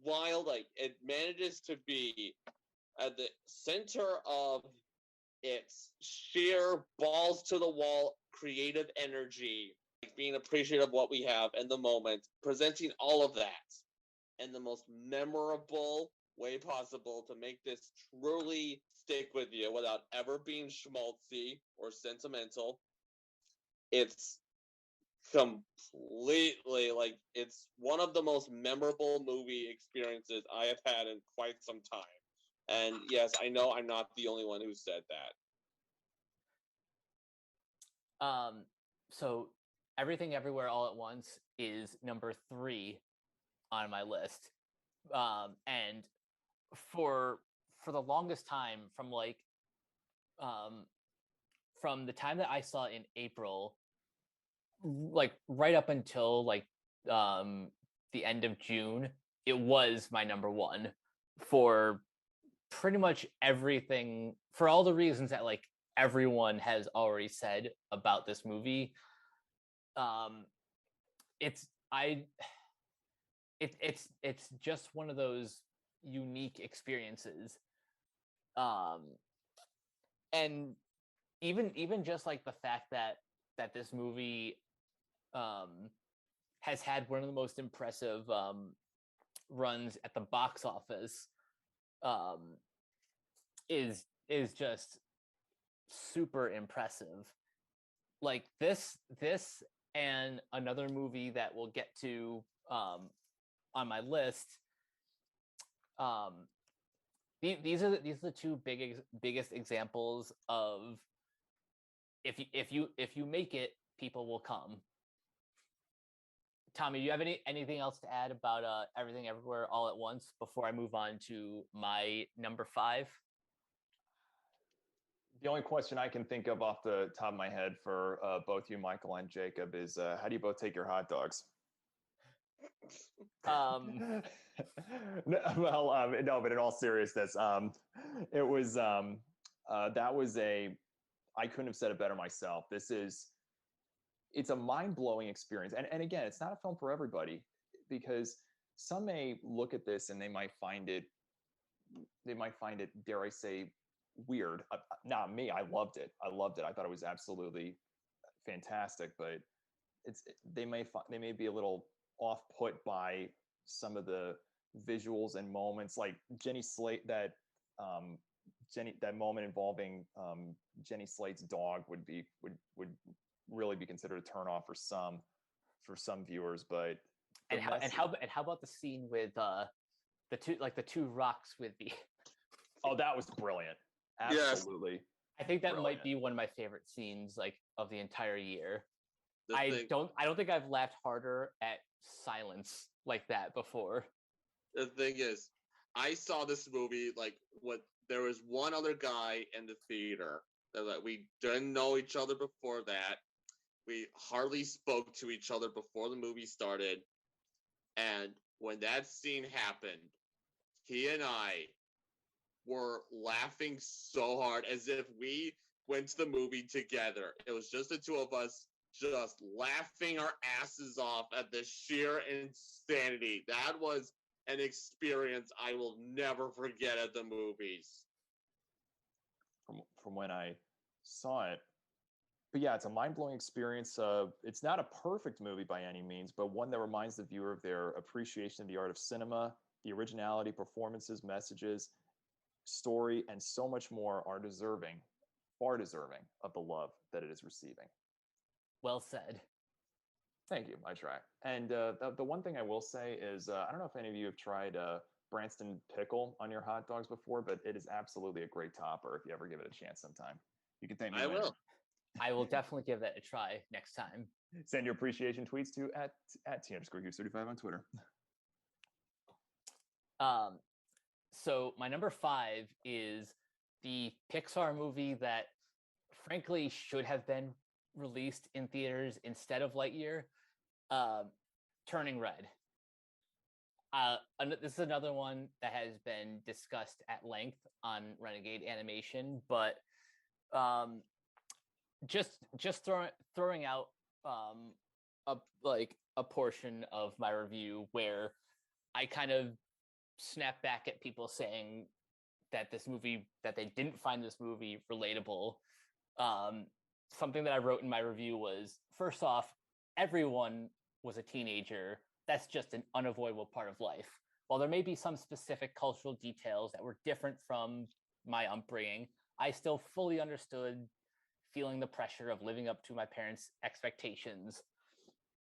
wild. Like, it manages to be at the center of its sheer balls to the wall creative energy, like being appreciative of what we have in the moment, presenting all of that in the most memorable way possible to make this truly stick with you without ever being schmaltzy or sentimental. It's completely, like, it's one of the most memorable movie experiences I have had in quite some time. And yes, I know I'm not the only one who said that. So Everything Everywhere All at Once is number 3 on my list. And for the longest time, from from the time that I saw it in April, like right up until the end of June, it was my number 1 for pretty much everything, for all the reasons that like everyone has already said about this movie. It's just one of those unique experiences, and even just like the fact that this movie has had one of the most impressive runs at the box office is just super impressive. Like this and another movie that we'll get to on my list. These are the two biggest examples of if you make it, people will come. Tommy, do you have anything else to add about Everything Everywhere All at Once before I move on to my number 5? The only question I can think of off the top of my head for both you, Michael and Jacob, is how do you both take your hot dogs? No, but in all seriousness, it was that was I couldn't have said it better myself. It's a mind-blowing experience, and again, it's not a film for everybody, because some may look at this and they might find it, dare I say, weird. Not me. I loved it. I thought it was absolutely fantastic, but they may be a little off put by some of the visuals and moments, like Jenny Slate, that moment involving Jenny Slate's dog would really be considered a turnoff for some viewers. But how about the scene with the two rocks with the oh, that was brilliant. Absolutely. Yes. I think that might be one of my favorite scenes like of the entire year. I don't think I've laughed harder at silence like that before. The thing is, I saw this movie there was one other guy in the theater that we didn't know each other before that. We hardly spoke to each other before the movie started. And when that scene happened, he and I were laughing so hard as if we went to the movie together. It was just the two of us just laughing our asses off at the sheer insanity. That was an experience I will never forget at the movies. From when I saw it. But yeah, it's a mind-blowing experience. It's not a perfect movie by any means, but one that reminds the viewer of their appreciation of the art of cinema, the originality, performances, messages, story, and so much more are far deserving of the love that it is receiving. Well said. Thank you. I try. And the one thing I will say is, I don't know if any of you have tried Branston pickle on your hot dogs before, but it is absolutely a great topper if you ever give it a chance sometime. You can thank me later. I will. I will definitely give that a try next time. Send your appreciation tweets to at T_Goose35 on Twitter. So my number 5 is the Pixar movie that frankly should have been released in theaters instead of Lightyear, Turning Red. This is another one that has been discussed at length on Renegade Animation, but just throwing out a portion of my review where I kind of snap back at people saying that they didn't find this movie relatable. Something that I wrote in my review was, first off, everyone was a teenager. That's just an unavoidable part of life. While there may be some specific cultural details that were different from my upbringing, I still fully understood feeling the pressure of living up to my parents' expectations.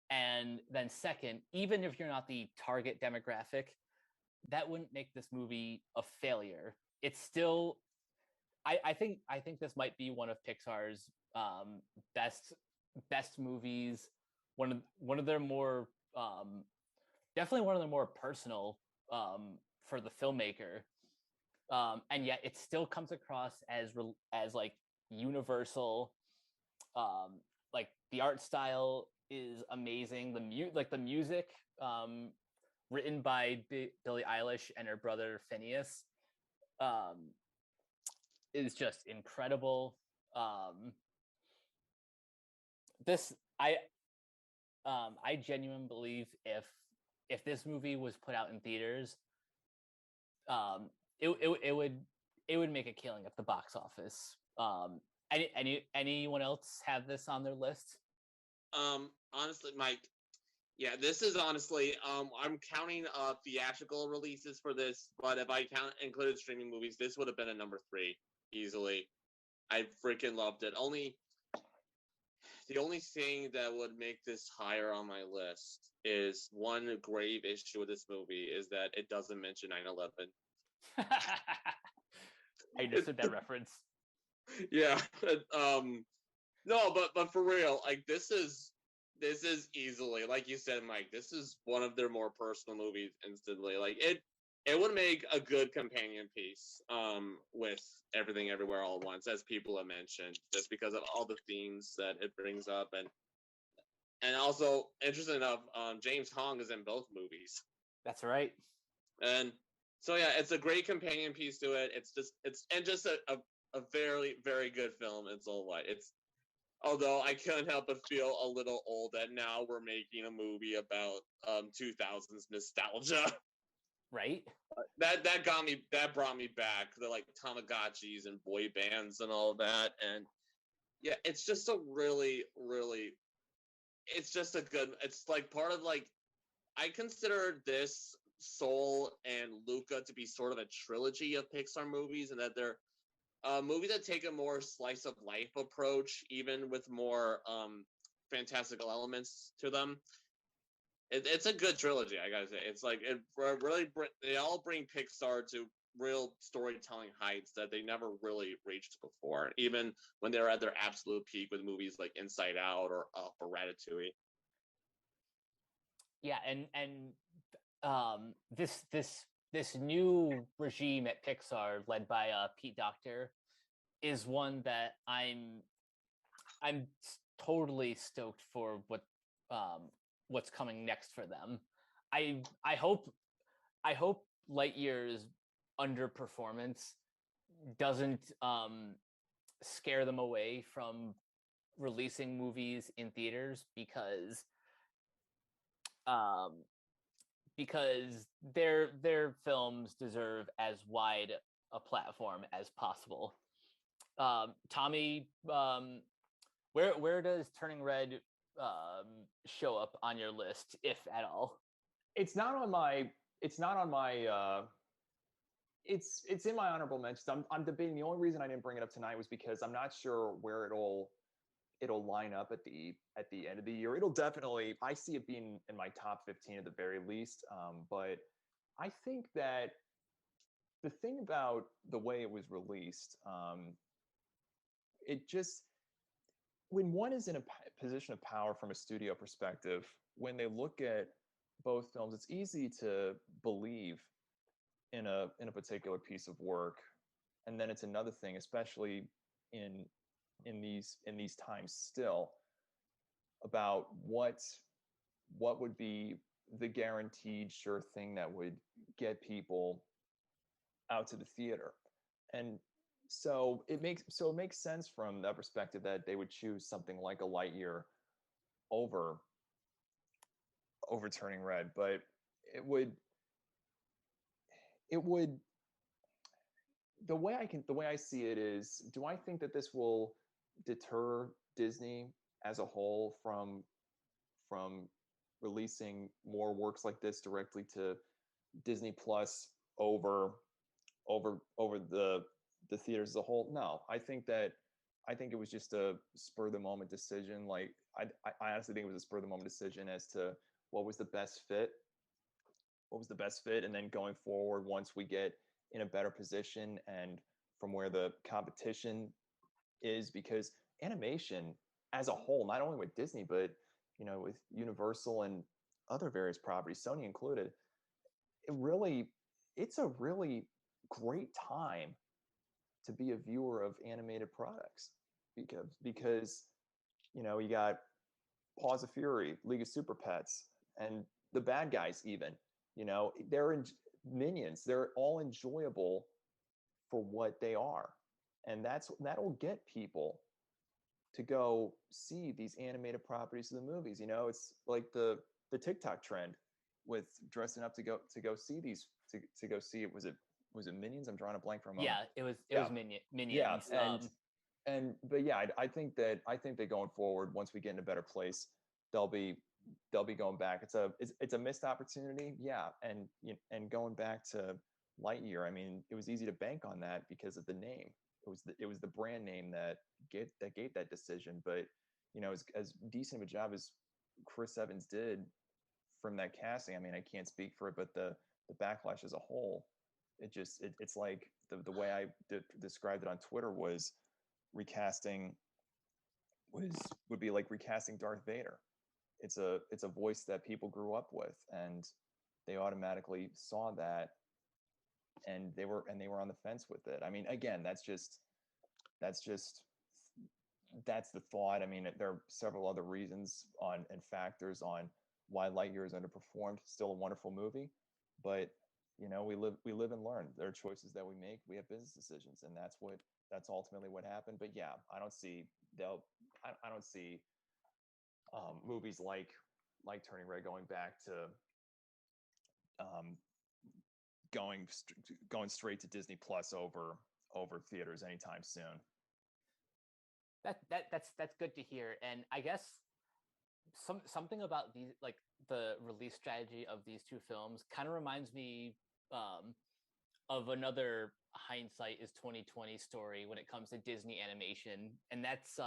And then second, even if you're not the target demographic, that wouldn't make this movie a failure. It's still, I think this might be one of Pixar's best movies. One of their more definitely one of the more personal for the filmmaker, and yet it still comes across as like universal. Like the art style is amazing. The music, written by Billie Eilish and her brother Phineas, is just incredible. I genuinely believe if this movie was put out in theaters, it would make a killing at the box office. Anyone else have this on their list? Honestly, Mike, yeah, this is honestly, I'm counting theatrical releases for this, but if I included streaming movies, this would have been a number 3 easily. I freaking loved it. The only thing that would make this higher on my list is one grave issue with this movie is that it doesn't mention 9/11. I understood that reference. Yeah. No, but for real, like this is easily, like you said, Mike, this is one of their more personal movies instantly. Like it would make a good companion piece with Everything Everywhere All at Once, as people have mentioned, just because of all the themes that it brings up, and also, interesting enough, James Hong is in both movies. That's right. And so yeah, it's a great companion piece to it. It's just a very, very good film in its own way. Although I couldn't help but feel a little old that now we're making a movie about 2000s nostalgia. Right. That brought me back. The like Tamagotchis and boy bands and all that. And yeah, it's just a really, really, it's just a good, it's like part of like, I consider this, Soul, and Luca to be sort of a trilogy of Pixar movies, and that they're movies that take a more slice of life approach, even with more fantastical elements to them. It's a good trilogy, I gotta say. It's like it really they all bring Pixar to real storytelling heights that they never really reached before, even when they were at their absolute peak with movies like Inside Out or Up or Ratatouille. Yeah, and this new regime at Pixar, led by Pete Docter, is one that I'm totally stoked for what's coming next for them. I hope Lightyear's underperformance doesn't scare them away from releasing movies in theaters, because their films deserve as wide a platform as possible. Tommy, where does Turning Red show up on your list, if at all? It's not on my. It's in my honorable mentions. I'm debating. The only reason I didn't bring it up tonight was because I'm not sure where it'll line up at the end of the year. It'll definitely, I see it being in my top 15 at the very least. But I think that the thing about the way it was released, when one is in a position of power from a studio perspective, when they look at both films, it's easy to believe in a particular piece of work, and then it's another thing, especially in these times still, about what would be the guaranteed sure thing that would get people out to the theater. And so it makes sense from that perspective that they would choose something like a Lightyear over Turning Red. But it would the way I see it is, do I think that this will deter Disney as a whole from releasing more works like this directly to Disney Plus over the theaters as a whole? No, I think it was just a spur of the moment decision. Like I honestly think it was a spur of the moment decision as to what was the best fit, and then going forward, once we get in a better position and from where the competition is, because animation as a whole, not only with Disney, but with Universal and other various properties, Sony included, it's a really great time to be a viewer of animated products, because you got Paws of Fury, League of Super Pets, and the bad guys even, they're in Minions, they're all enjoyable for what they are, and that'll get people to go see these animated properties to the movies. It's like the TikTok trend with dressing up to go see these, to go see it. Was it Minions? I'm drawing a blank for a moment. Yeah, it was Minions. Yeah, but yeah, I think that going forward, once we get in a better place, they'll be going back. It's a missed opportunity, yeah. And going back to Lightyear, I mean, it was easy to bank on that because of the name. It was the brand name that gave that decision. But as decent of a job as Chris Evans did from that casting, I mean, I can't speak for it, but the backlash as a whole, it's like the way I described it on Twitter was would be like recasting Darth Vader. It's a voice that people grew up with, and they automatically saw that, and they were on the fence with it. I mean, again, that's the thought. I mean, there are several other reasons and factors on why Lightyear is underperformed. Still a wonderful movie, but we live and learn. There are choices that we make. We have business decisions, and that's ultimately what happened. But yeah, I don't see movies like Turning Red going back to going straight to Disney Plus over theaters anytime soon. That's good to hear. And I guess something about these, like the release strategy of these two films, kind of reminds me of another hindsight is 2020 story when it comes to Disney animation, and that's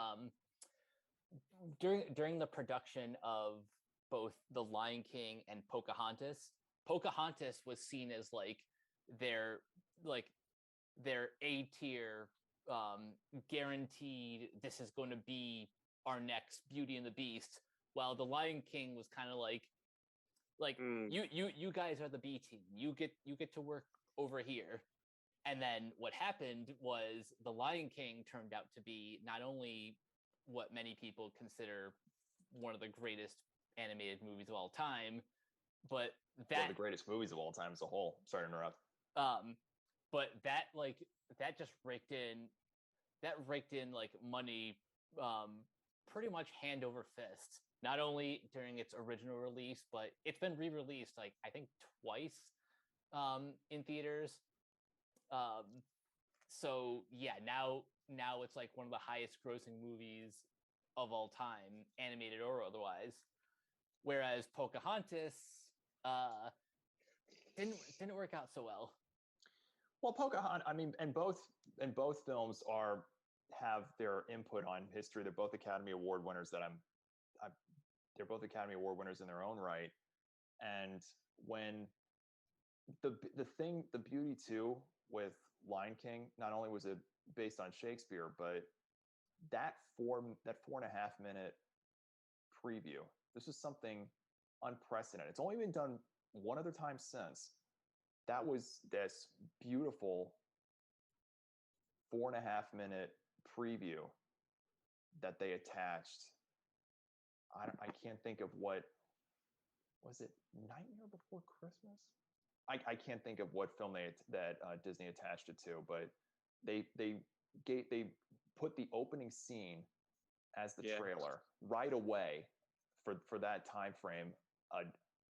during the production of both The Lion King and Pocahontas. Pocahontas was seen as their A tier, guaranteed, this is going to be our next Beauty and the Beast, while The Lion King was kind of you guys are the B team. You get to work over here. And then what happened was The Lion King turned out to be not only what many people consider one of the greatest animated movies of all time, but one of the greatest movies of all time as a whole. Sorry to interrupt. But that just raked in money, pretty much hand over fist. Not only during its original release, but it's been re-released I think twice in theaters. So yeah, now it's one of the highest grossing movies of all time, animated or otherwise. Whereas Pocahontas didn't work out so well. Well, Pocahontas, I mean, and both films have their input on history. They're both Academy Award winners they're both Academy Award winners in their own right. And when the beauty too with Lion King, not only was it based on Shakespeare, but that 4.5 minute preview, this was something unprecedented. It's only been done one other time since. That was this beautiful 4.5 minute preview that they attached. I can't think of what was it, Nightmare Before Christmas? I can't think of what film that Disney attached it to, but they put the opening scene as the trailer right away for that time frame.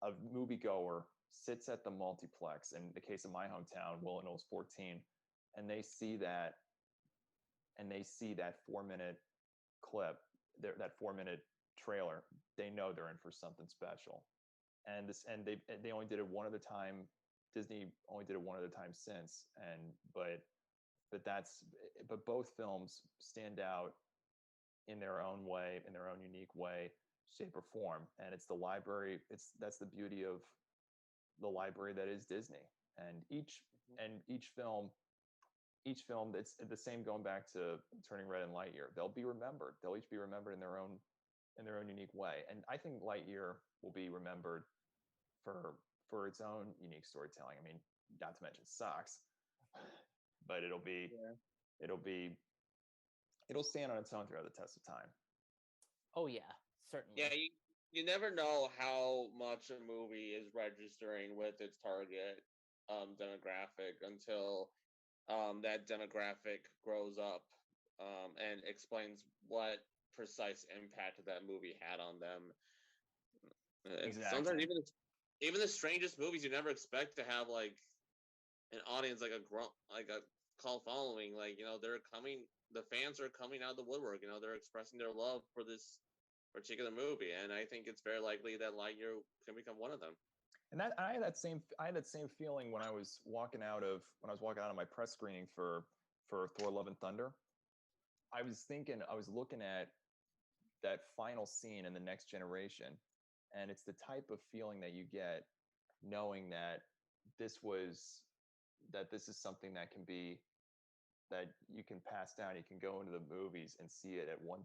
A moviegoer sits at the multiplex, in the case of my hometown, Willow 14, and they see that 4-minute clip, that 4-minute trailer. They know they're in for something special. And they only did it one other time. Disney only did it one other time since, but both films stand out in their own way, in their own unique way, shape, or form. And it's the library. That's the beauty of the library that is Disney. And each film, it's the same going back to Turning Red and Lightyear. They'll be remembered. They'll each be remembered in their own unique way. And I think Lightyear will be remembered for its own unique storytelling. I mean, not to mention sucks, but it'll stand on its own throughout the test of time. Oh yeah, certainly. Yeah, you never know how much a movie is registering with its target demographic until that demographic grows up and explains what precise impact that movie had on them. Exactly. Sometimes even the strangest movies you never expect to have like an audience, like a cult following. Like, the fans are coming out of the woodwork. They're expressing their love for this particular movie, and I think it's very likely that Lightyear can become one of them. And I had that same feeling when I was walking out of my press screening for Thor: Love and Thunder. I was looking at that final scene in The Next Generation, and it's the type of feeling that you get knowing that this is something that you can pass down. You can go into the movies and see it at one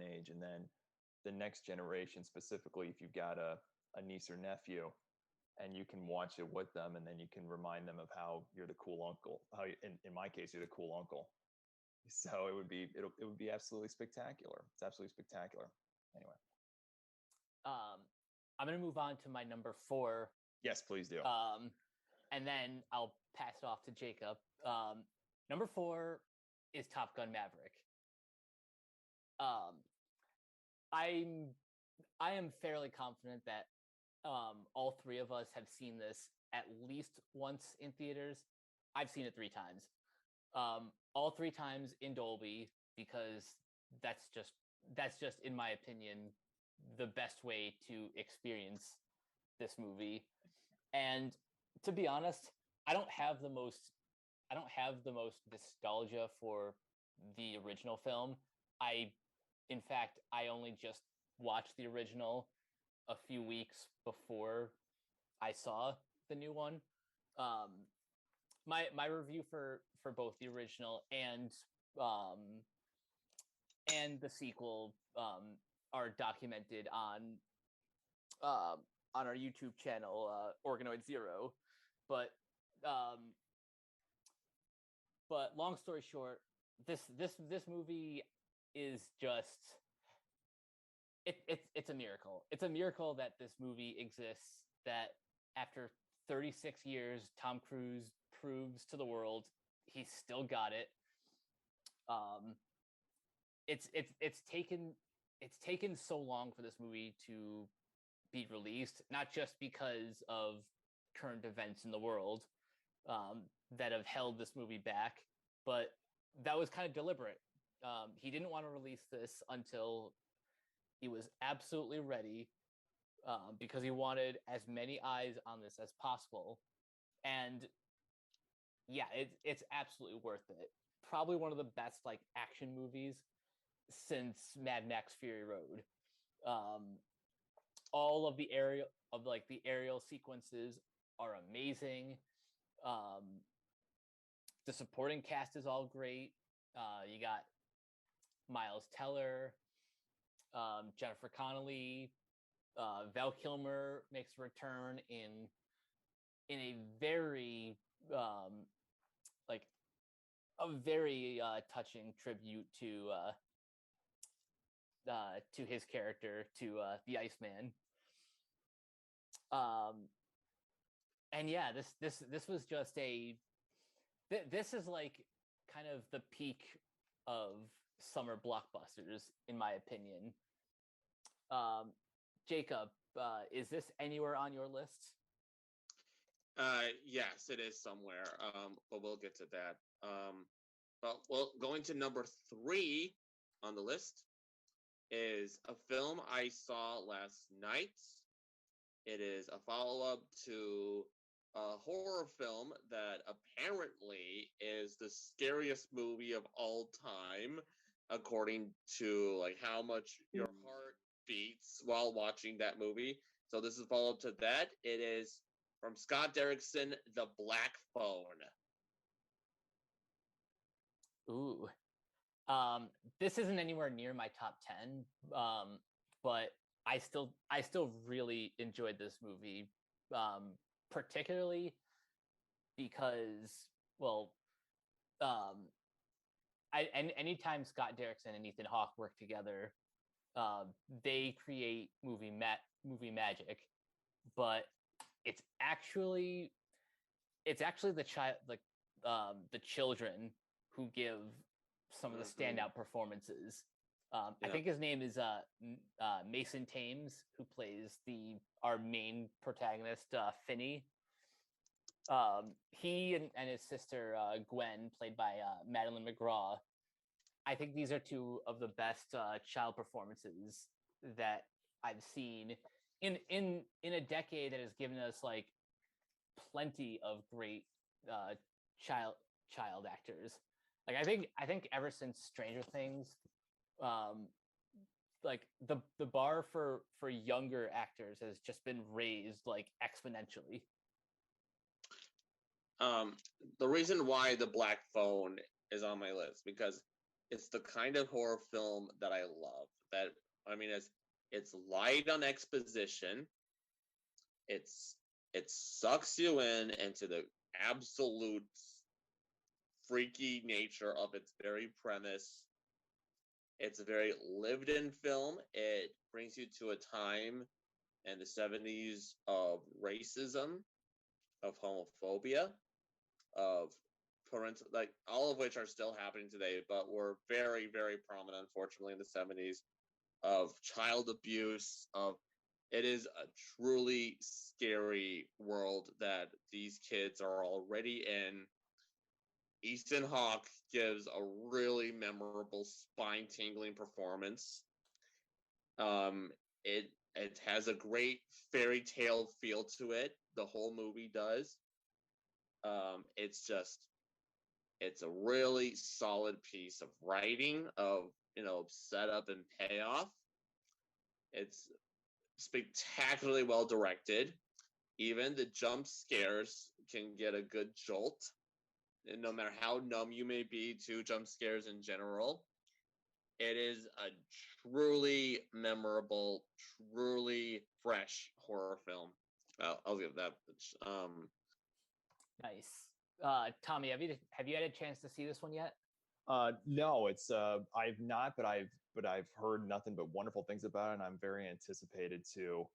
age, and then the next generation, specifically if you've got a niece or nephew, and you can watch it with them, and then you can remind them of how you're the cool uncle. How in my case, you're the cool uncle. So it would be absolutely spectacular. It's absolutely spectacular. Anyway, I'm gonna move on to my number 4. Yes, please do. And then I'll pass it off to Jacob. Number 4 is Top Gun Maverick. I am fairly confident that all 3 of us have seen this at least once in theaters. I've seen it 3 times. All 3 times in Dolby, because that's just in my opinion the best way to experience this movie. And to be honest, I don't have the most nostalgia for the original film. In fact, I only just watched the original a few weeks before I saw the new one. My review for both the original and the sequel are documented on our YouTube channel, Organoid Zero. But long story short, this movie is just it's a miracle. It's a miracle that this movie exists, that after 36 years Tom Cruise proves to the world he's still got it. It's taken so long for this movie to be released, not just because of current events in the world that have held this movie back, but that was kind of deliberate. He didn't want to release this until he was absolutely ready, because he wanted as many eyes on this as possible. And yeah, it's absolutely worth it. Probably one of the best action movies since Mad Max Fury Road. All of the aerial sequences are amazing. The supporting cast is all great. You got Miles Teller, Jennifer Connelly, Val Kilmer makes a return in a very like a very touching tribute to his character, to the Iceman. And yeah, this was just this is like kind of the peak of summer blockbusters, in my opinion. Jacob, is this anywhere on your list? Yes, it is somewhere. But we'll get to that. But well, going to number 3 on the list is a film I saw last night. It is a follow-up to a horror film that apparently is the scariest movie of all time, according to like how much your heart beats while watching that movie. So this is a follow-up to that. It is from Scott Derrickson, The Black Phone. Ooh. This isn't anywhere near my top 10, but I still really enjoyed this movie, particularly because, well, anytime Scott Derrickson and Ethan Hawke work together, they create movie magic. But it's actually the children who give some of the standout performances. I think his name is Mason Thames, who plays our main protagonist, Finney. He and his sister Gwen, played by Madeline McGraw. I think these are two of the best child performances that I've seen in a decade that has given us like plenty of great child actors. Like I think ever since Stranger Things, like the bar for younger actors has just been raised like exponentially. The reason why The Black Phone is on my list, because it's the kind of horror film that I love. That, I mean, it's light on exposition. It sucks you into the absolute freaky nature of its very premise. It's a very lived-in film. It brings you to a time in the 70s of racism, of homophobia, of parental, like all of which are still happening today, but were very, very prominent, unfortunately, in the 70s, of child abuse, of it is a truly scary world that these kids are already in. Ethan Hawke gives a really memorable, spine-tingling performance. It has a great fairy tale feel to it. The whole movie does. It's a really solid piece of writing, of setup and payoff. It's spectacularly well directed. Even the jump scares can get a good jolt. And no matter how numb you may be to jump scares in general, it is a truly memorable, truly fresh horror film. I'll give that. Nice. Tommy, have you had a chance to see this one yet? No, it's I've not, but I've heard nothing but wonderful things about it, and I'm very anticipated to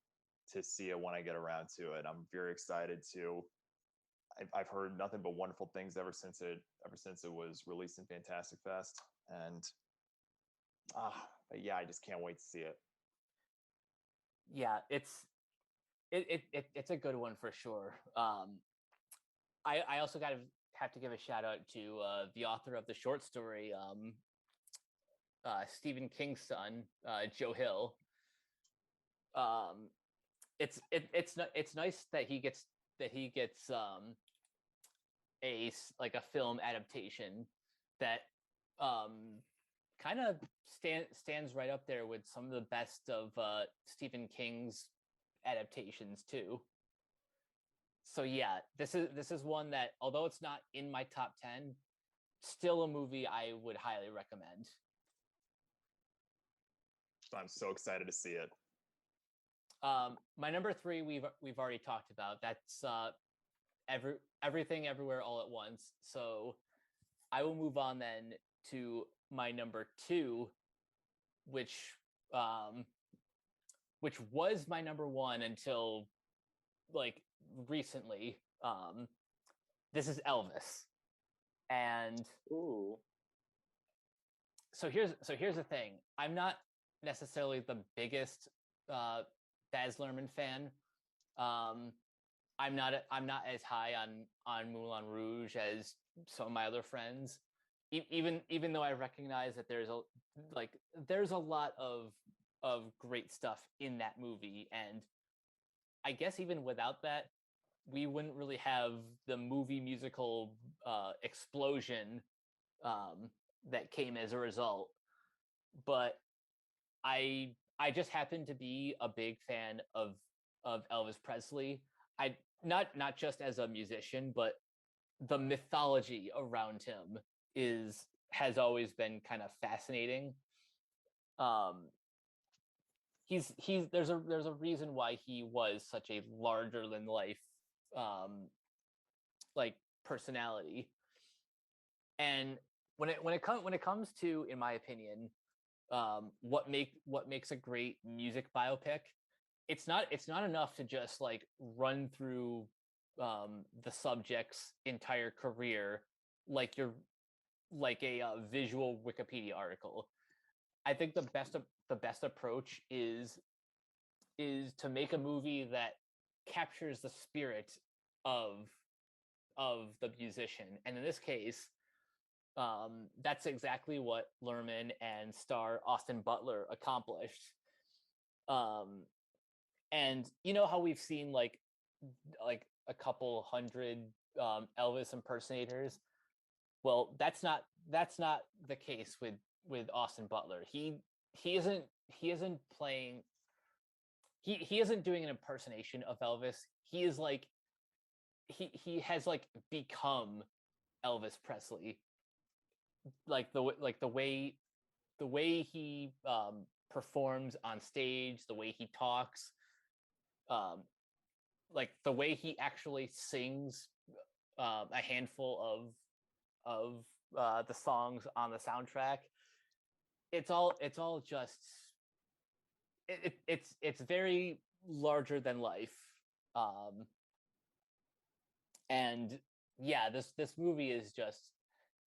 see it when I get around to it. I'm very excited to. I've heard nothing but wonderful things ever since it was released in Fantastic Fest, and but yeah, I just can't wait to see it. Yeah, it's a good one for sure. I also have to give a shout out to the author of the short story, Stephen King's son, Joe Hill. It's nice that he gets a film adaptation that kind of stands right up there with some of the best of Stephen King's adaptations too. So yeah, this is one that, although it's not in my top 10, still a movie I would highly recommend. I'm so excited to see it. My number 3 we've already talked about. That's Everything Everywhere All at Once. So I will move on then to my number 2, which was my number 1 until like recently. This is Elvis. And Ooh. So here's the thing. I'm not necessarily the biggest Baz Luhrmann fan. I'm not as high on Moulin Rouge as some of my other friends. Even though I recognize that there's a lot of great stuff in that movie, and I guess even without that, we wouldn't really have the movie musical explosion that came as a result. But I just happen to be a big fan of Elvis Presley. I not just as a musician, but the mythology around him has always been kind of fascinating. There's a reason why he was such a larger than life like personality. And when it comes to, in my opinion, what makes a great music biopic, it's not enough to just like run through the subject's entire career like a visual Wikipedia article. I think the best approach is to make a movie that captures the spirit of the musician, and in this case, that's exactly what Luhrmann and star Austin Butler accomplished. And you know how we've seen like a couple hundred Elvis impersonators? Well, that's not the case with Austin Butler. He isn't playing. He isn't doing an impersonation of Elvis. He is like he has like become Elvis Presley. Like the way he performs on stage, the way he talks, like the way he actually sings a handful of the songs on the soundtrack. It's all just it's very larger than life. And yeah, this movie is just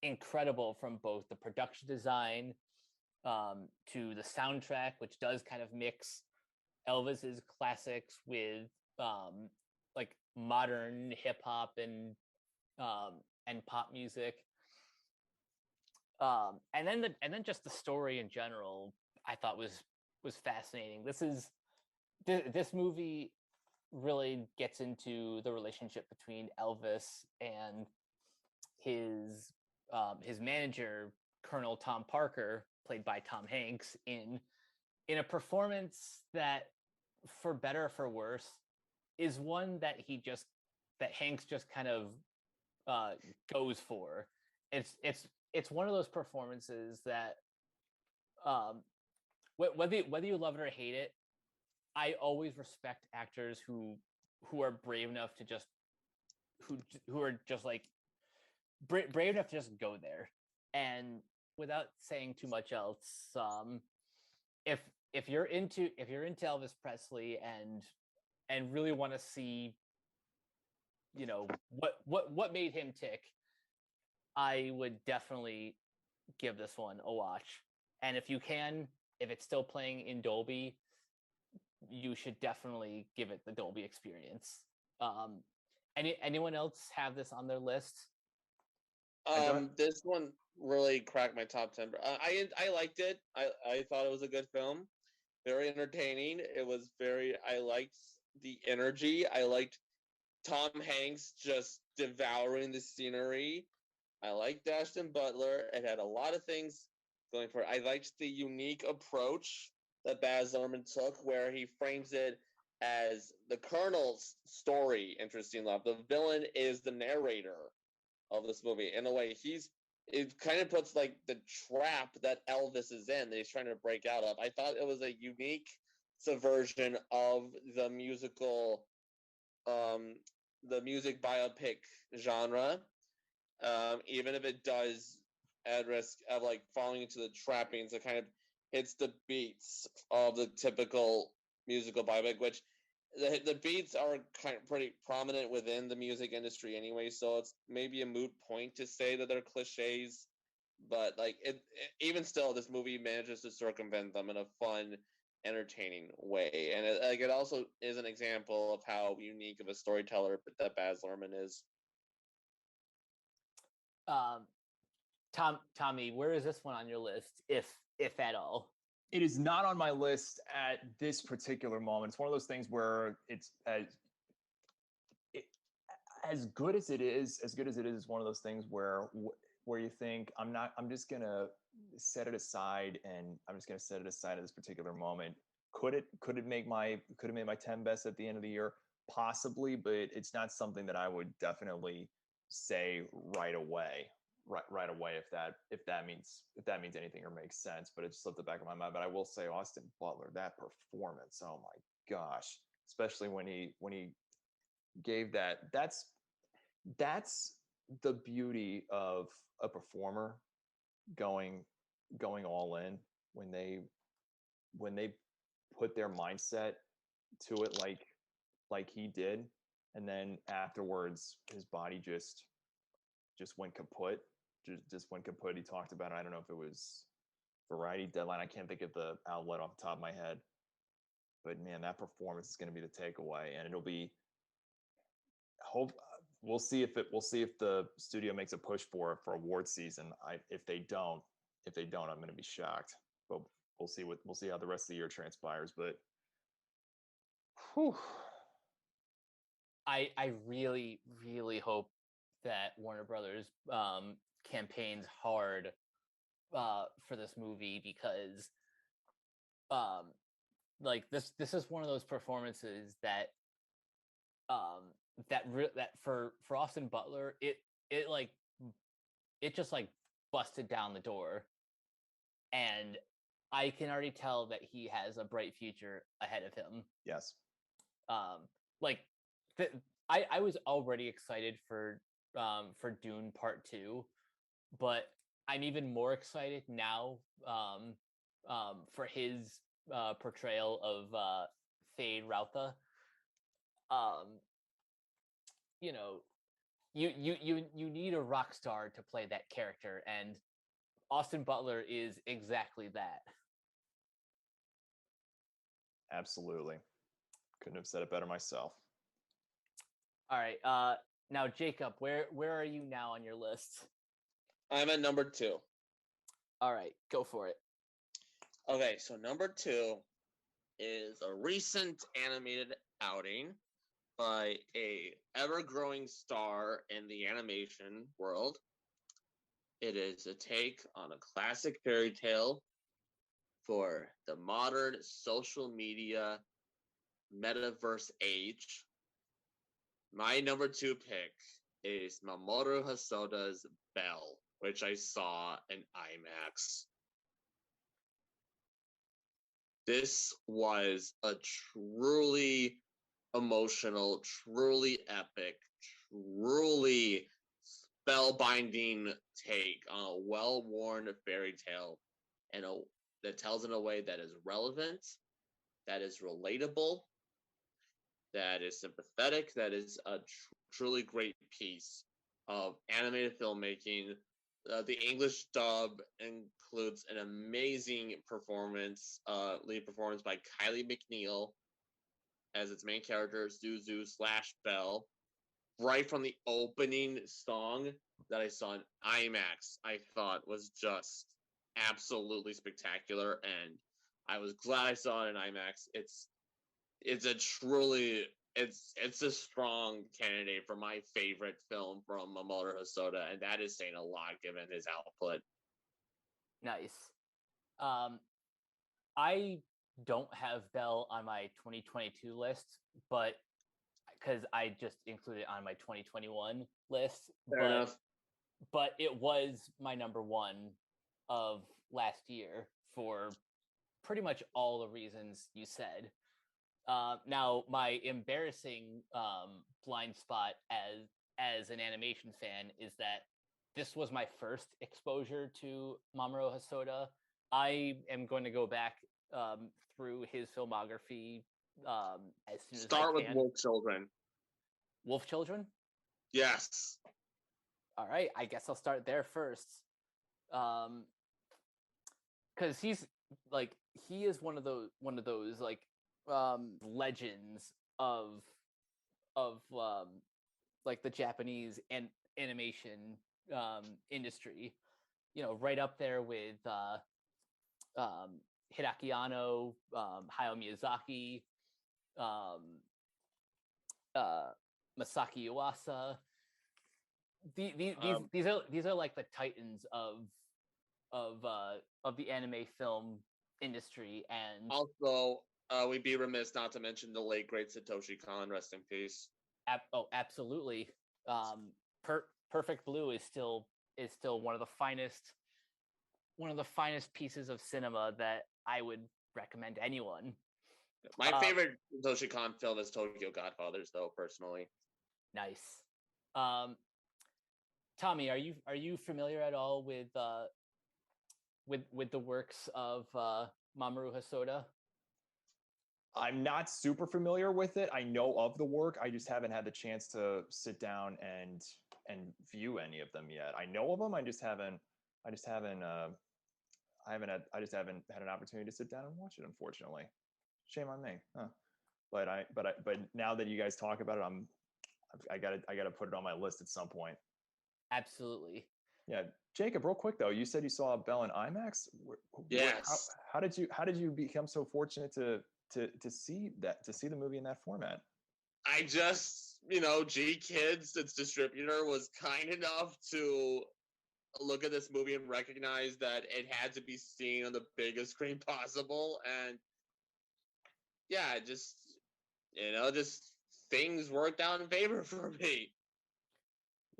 incredible, from both the production design to the soundtrack, which does kind of mix Elvis's classics with like modern hip hop and pop music. And then just the story in general, I thought was fascinating. This movie really gets into the relationship between Elvis and his manager, Colonel Tom Parker, played by Tom Hanks, in a performance that, for better or for worse, is one that Hanks just kind of goes for. It's one of those performances that whether you love it or hate it, I always respect actors who are brave enough to just who are just like brave enough to just go there. And without saying too much else, if you're into Elvis Presley and really want to see, you know, what made him tick, I would definitely give this one a watch. And if it's still playing in Dolby, you should definitely give it the Dolby experience. Anyone else have this on their list? This one really cracked my top 10. I liked it. I thought it was a good film. Very entertaining. I liked the energy. I liked Tom Hanks just devouring the scenery. I liked Ashton Butler. It had a lot of things going for it. I liked the unique approach that Baz Luhrmann took, where he frames it as the Colonel's story, interesting enough. The villain is the narrator of this movie. In a way, he's it kind of puts like the trap that Elvis is in that he's trying to break out of. I thought it was a unique subversion of the musical, the music biopic genre, even if it does at risk of like falling into the trappings. It kind of hits the beats of the typical musical biopic, which the beats are kind of pretty prominent within the music industry anyway, so it's maybe a moot point to say that they're cliches, but like even still, this movie manages to circumvent them in a fun, entertaining way, and it also is an example of how unique of a storyteller that Baz Luhrmann is. Tommy, where is this one on your list, if at all? It is not on my list at this particular moment. It's one of those things where it's as good as it is. It's one of those things where you think I'm just gonna set it aside, and I'm just gonna set it aside at this particular moment. Could it make my 10 best at the end of the year? Possibly, but it's not something that I would definitely say right away. Right away, if that means anything or makes sense, but it just slipped the back of my mind. But I will say, Austin Butler, that performance, oh my gosh, especially when he gave that's the beauty of a performer going all in when they put their mindset to it like he did, and then afterwards his body just went kaput. Just went kaput. He talked about it. I don't know if it was Variety, Deadline. I can't think of the outlet off the top of my head. But man, that performance is going to be the takeaway, and it'll be. We'll see if the studio makes a push for award season. If they don't, I'm going to be shocked. But we'll see how the rest of the year transpires. But, whew. I really, really hope that Warner Brothers campaigns hard for this movie, because like this is one of those performances that that for Austin Butler, it just like busted down the door, and I can already tell that he has a bright future ahead of him. Yes. I was already excited for Dune Part 2, but I'm even more excited now for his portrayal of Fade Rautha. You know, you need a rock star to play that character, and Austin Butler is exactly that. Absolutely. Couldn't have said it better myself. All right. Now, Jacob, where are you now on your list? I'm at number 2. All right, go for it. Okay, so number 2 is a recent animated outing by a ever-growing star in the animation world. It is a take on a classic fairy tale for the modern social media metaverse age. My number 2 pick is Mamoru Hosoda's Belle, which I saw in IMAX. This was a truly emotional, truly epic, truly spellbinding take on a well-worn fairy tale, and that tells in a way that is relevant, that is relatable, that is sympathetic, that is a truly great piece of animated filmmaking. The English dub includes an amazing performance, lead performance by Kylie McNeil as its main character, Zuzu/Belle. Right from the opening song that I saw in IMAX, I thought was just absolutely spectacular, and I was glad I saw it in IMAX. It's a strong candidate for my favorite film from Mamoru Hosoda, and that is saying a lot given his output. Nice. I don't have Belle on my 2022 list, but because I just included it on my 2021 list. Fair enough. but it was my number one of last year for pretty much all the reasons you said. Now, my embarrassing blind spot as an animation fan is that this was my first exposure to Mamoru Hosoda. I am going to go back through his filmography as soon as Start I with can. Wolf Children. Wolf Children? Yes. All right, I guess I'll start there first. Because he is one of those like legends of like the Japanese animation industry. You know, right up there with Hideaki Anno, Hayao Miyazaki, Masaki Yuasa. These are like the titans of the anime film industry. And also we'd be remiss not to mention the late great Satoshi Kon, rest in peace. Absolutely. Perfect Blue is still one of the finest pieces of cinema that I would recommend anyone. My favorite Satoshi Kon film is Tokyo Godfathers, though, personally. Nice. Tommy, are you familiar at all with the works of Mamoru Hosoda? I'm not super familiar with it. I know of the work. I just haven't had the chance to sit down and view any of them yet. I know of them. I just haven't had an opportunity to sit down and watch it, unfortunately. Shame on me. Huh. But now that you guys talk about it, I gotta put it on my list at some point. Absolutely. Yeah, Jacob, real quick though, you said you saw Belle in IMAX. Yes. How did you become so fortunate to see the movie in that format? I just, G Kids, its distributor, was kind enough to look at this movie and recognize that it had to be seen on the biggest screen possible. And yeah, just things worked out in favor for me.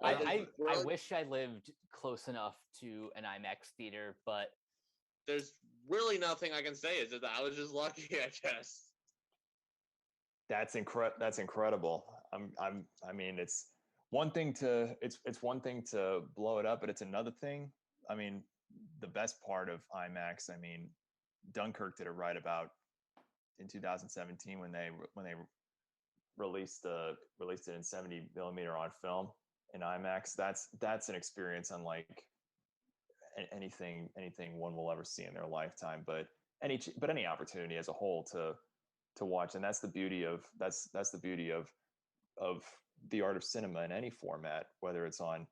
I wish I lived close enough to an IMAX theater, but there's really nothing I can say. Is that I was just lucky, I guess. That's incredible. I mean, it's one thing to blow it up, but it's another thing. I mean, the best part of IMAX, I mean, Dunkirk did it right about in 2017 when they released it in 70 millimeter on film in IMAX. That's an experience unlike anything one will ever see in their lifetime. But any opportunity as a whole to watch, and that's the beauty of the art of cinema in any format, whether it's on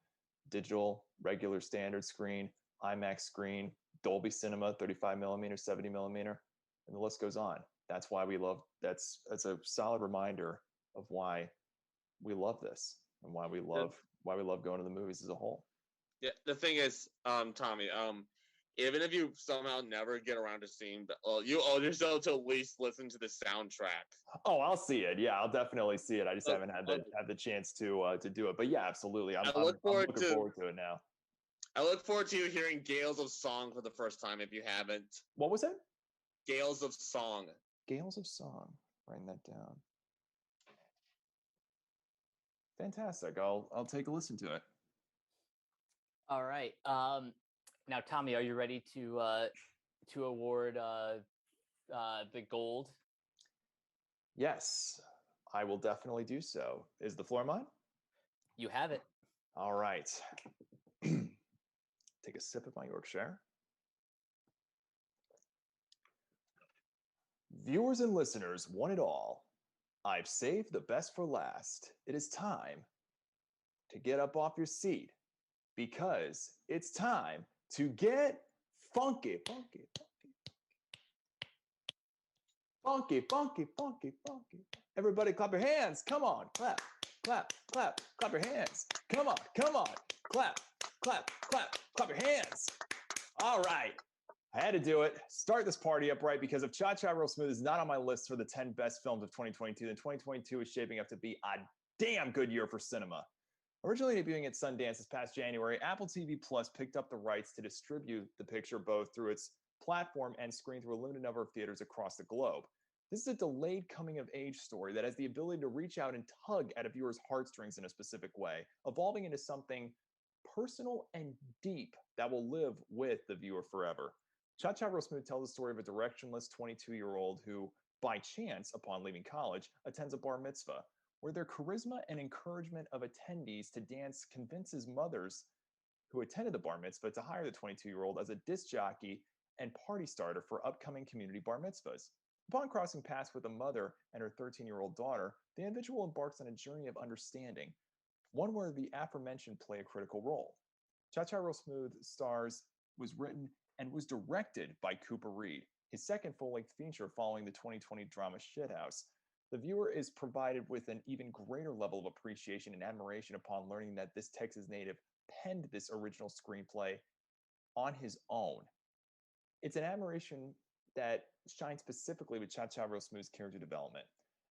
digital, regular standard screen, IMAX screen, Dolby Cinema, 35 millimeter, 70 millimeter, and the list goes on. That's why we love. That's a solid reminder of why we love this and why we love going to the movies as a whole. Yeah, the thing is, Tommy, even if you somehow never get around to seeing, you owe yourself to at least listen to the soundtrack. Oh, I'll see it. Yeah, I'll definitely see it. I just haven't had the chance to do it. But yeah, absolutely. I'm looking forward to it now. I look forward to hearing Gales of Song for the first time if you haven't. What was it? Gales of Song. Gales of Song. Writing that down. Fantastic. I'll take a listen to it. All right. Now, Tommy, are you ready to award the gold? Yes, I will definitely do so. Is the floor mine? You have it. All right. Take a sip of my Yorkshire. Viewers and listeners, one and all, I've saved the best for last. It is time to get up off your seat because it's time to get funky, funky, funky, funky, funky, funky. Everybody clap your hands. Come on, clap, clap, clap, clap your hands. Come on, clap, clap, clap, clap your hands. All right. I had to do it. Start this party up right, because if Cha Cha Real Smooth is not on my list for the 10 best films of 2022, then 2022 is shaping up to be a damn good year for cinema. Originally debuting at Sundance this past January, Apple TV Plus picked up the rights to distribute the picture both through its platform and screen through a limited number of theaters across the globe. This is a delayed coming-of-age story that has the ability to reach out and tug at a viewer's heartstrings in a specific way, evolving into something personal and deep that will live with the viewer forever. Cha Cha Real Smooth tells the story of a directionless 22-year-old who, by chance, upon leaving college, attends a bar mitzvah, where their charisma and encouragement of attendees to dance convinces mothers who attended the bar mitzvah to hire the 22-year-old as a disc jockey and party starter for upcoming community bar mitzvahs. Upon crossing paths with a mother and her 13-year-old daughter, the individual embarks on a journey of understanding, one where the aforementioned play a critical role. Cha Cha Real Smooth was written and was directed by Cooper Reed, his second full-length feature following the 2020 drama Shithouse. The viewer is provided with an even greater level of appreciation and admiration upon learning that this Texas native penned this original screenplay on his own. It's an admiration that shines specifically with Cha Cha Real Smooth's character development.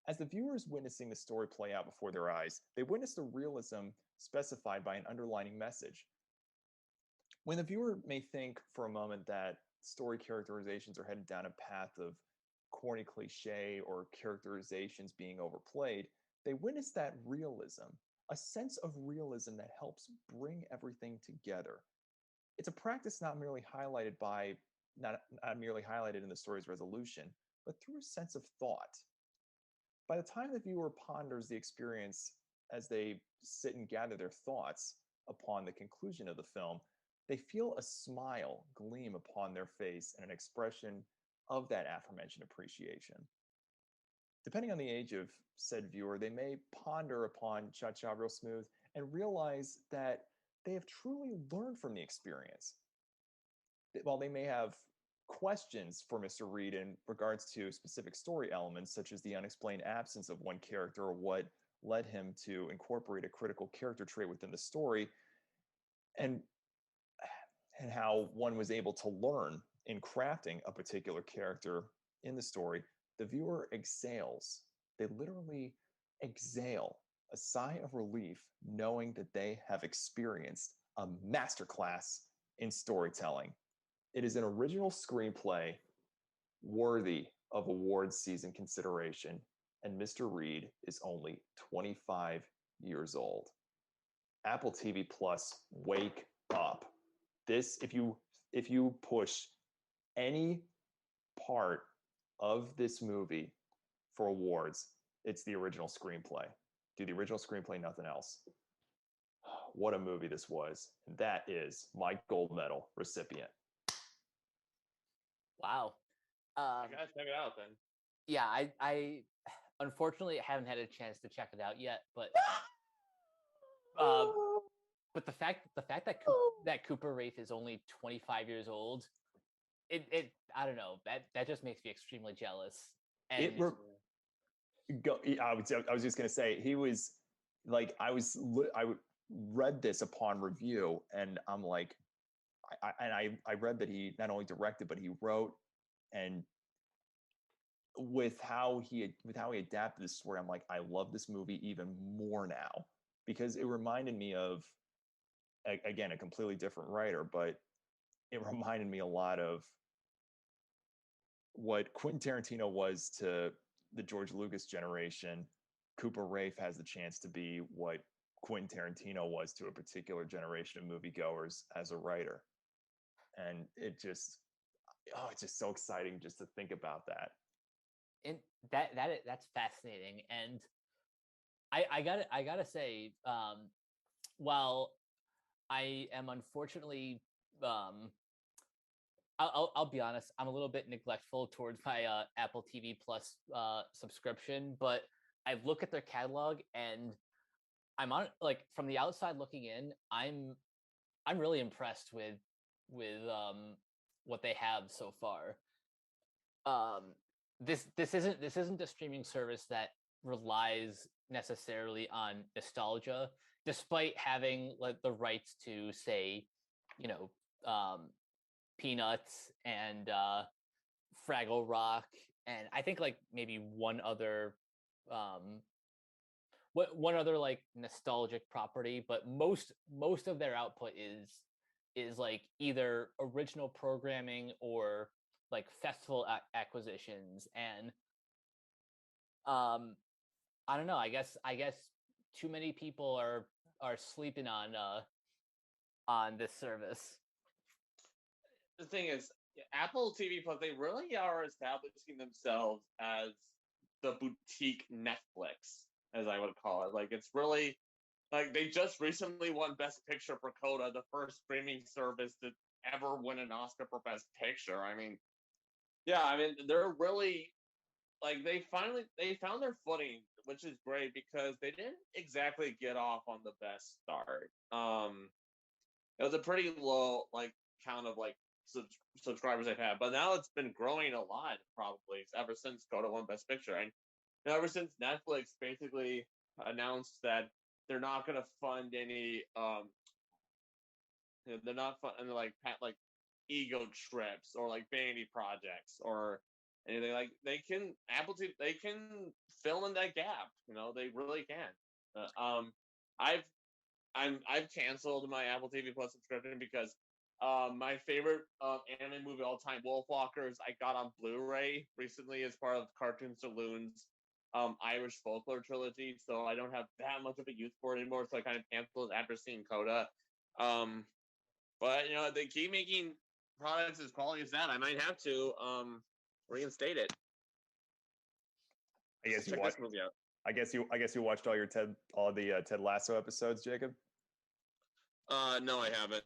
As the viewer is witnessing the story play out before their eyes, they witness the realism specified by an underlining message. When the viewer may think for a moment that story characterizations are headed down a path of corny cliche or characterizations being overplayed, they witness that realism, a sense of realism that helps bring everything together. It's a practice not merely highlighted in the story's resolution, but through a sense of thought. By the time the viewer ponders the experience as they sit and gather their thoughts upon the conclusion of the film, they feel a smile gleam upon their face and an expression of that aforementioned appreciation. Depending on the age of said viewer, they may ponder upon Cha Cha Real Smooth and realize that they have truly learned from the experience. While they may have questions for Mr. Reed in regards to specific story elements, such as the unexplained absence of one character or what led him to incorporate a critical character trait within the story, and how one was able to learn in crafting a particular character in the story, the viewer exhales. They literally exhale a sigh of relief knowing that they have experienced a masterclass in storytelling. It is an original screenplay worthy of awards season consideration, and Mr. Reed is only 25 years old. Apple TV Plus, wake up. This, if you push any part of this movie for awards, it's the original screenplay. Do the original screenplay, nothing else. What a movie this was. And that is my gold medal recipient. Wow. I gotta check it out then. Yeah, I unfortunately haven't had a chance to check it out yet, but the fact that Cooper Wraith is only 25 years old, it I don't know, that just makes me extremely jealous. And I was just gonna say, he was like, I read this upon review, and I'm like, I read that he not only directed but he wrote, and with how he adapted this story, I'm like, I love this movie even more now, because it reminded me of, again, a completely different writer, but it reminded me a lot of what Quentin Tarantino was to the George Lucas generation. Cooper Raiff has the chance to be what Quentin Tarantino was to a particular generation of moviegoers as a writer. And it's just so exciting just to think about that. And that's fascinating. And I gotta say, while I am unfortunately, I'll be honest, I'm a little bit neglectful towards my Apple TV Plus subscription, but I look at their catalog and I'm on, like, from the outside looking in, I'm really impressed with what they have so far. This isn't a streaming service that relies necessarily on nostalgia, despite having like the rights to, say, Peanuts and Fraggle Rock, and I think like maybe one other one other like nostalgic property, but most of their output is like either original programming or like festival acquisitions. And I don't know, I guess too many people are sleeping on this service. The thing is, Apple TV Plus, they really are establishing themselves as the boutique Netflix, as I would call it. Like, it's really like they just recently won Best Picture for Coda, the first streaming service to ever win an Oscar for Best Picture. I mean, yeah, I mean, they're really like they found their footing, which is great because they didn't exactly get off on the best start. It was a pretty low like count of like subscribers they've had, but now it's been growing a lot probably ever since Coda won Best Picture, and ever since Netflix basically announced that they're not going to fund any they're not funding like ego trips or like vanity projects or anything. Like Apple TV, they can fill in that gap, they really can. I've canceled my Apple TV Plus subscription because my favorite anime movie of all time, Wolfwalkers, I got on Blu-ray recently as part of Cartoon Saloon's Irish folklore trilogy, so I don't have that much of a use for it anymore. So I kind of canceled after seeing Coda. But they keep making products as quality as that. I might have to reinstate it. I guess check this movie out. I guess you watched all the Ted Lasso episodes, Jacob. No, I haven't.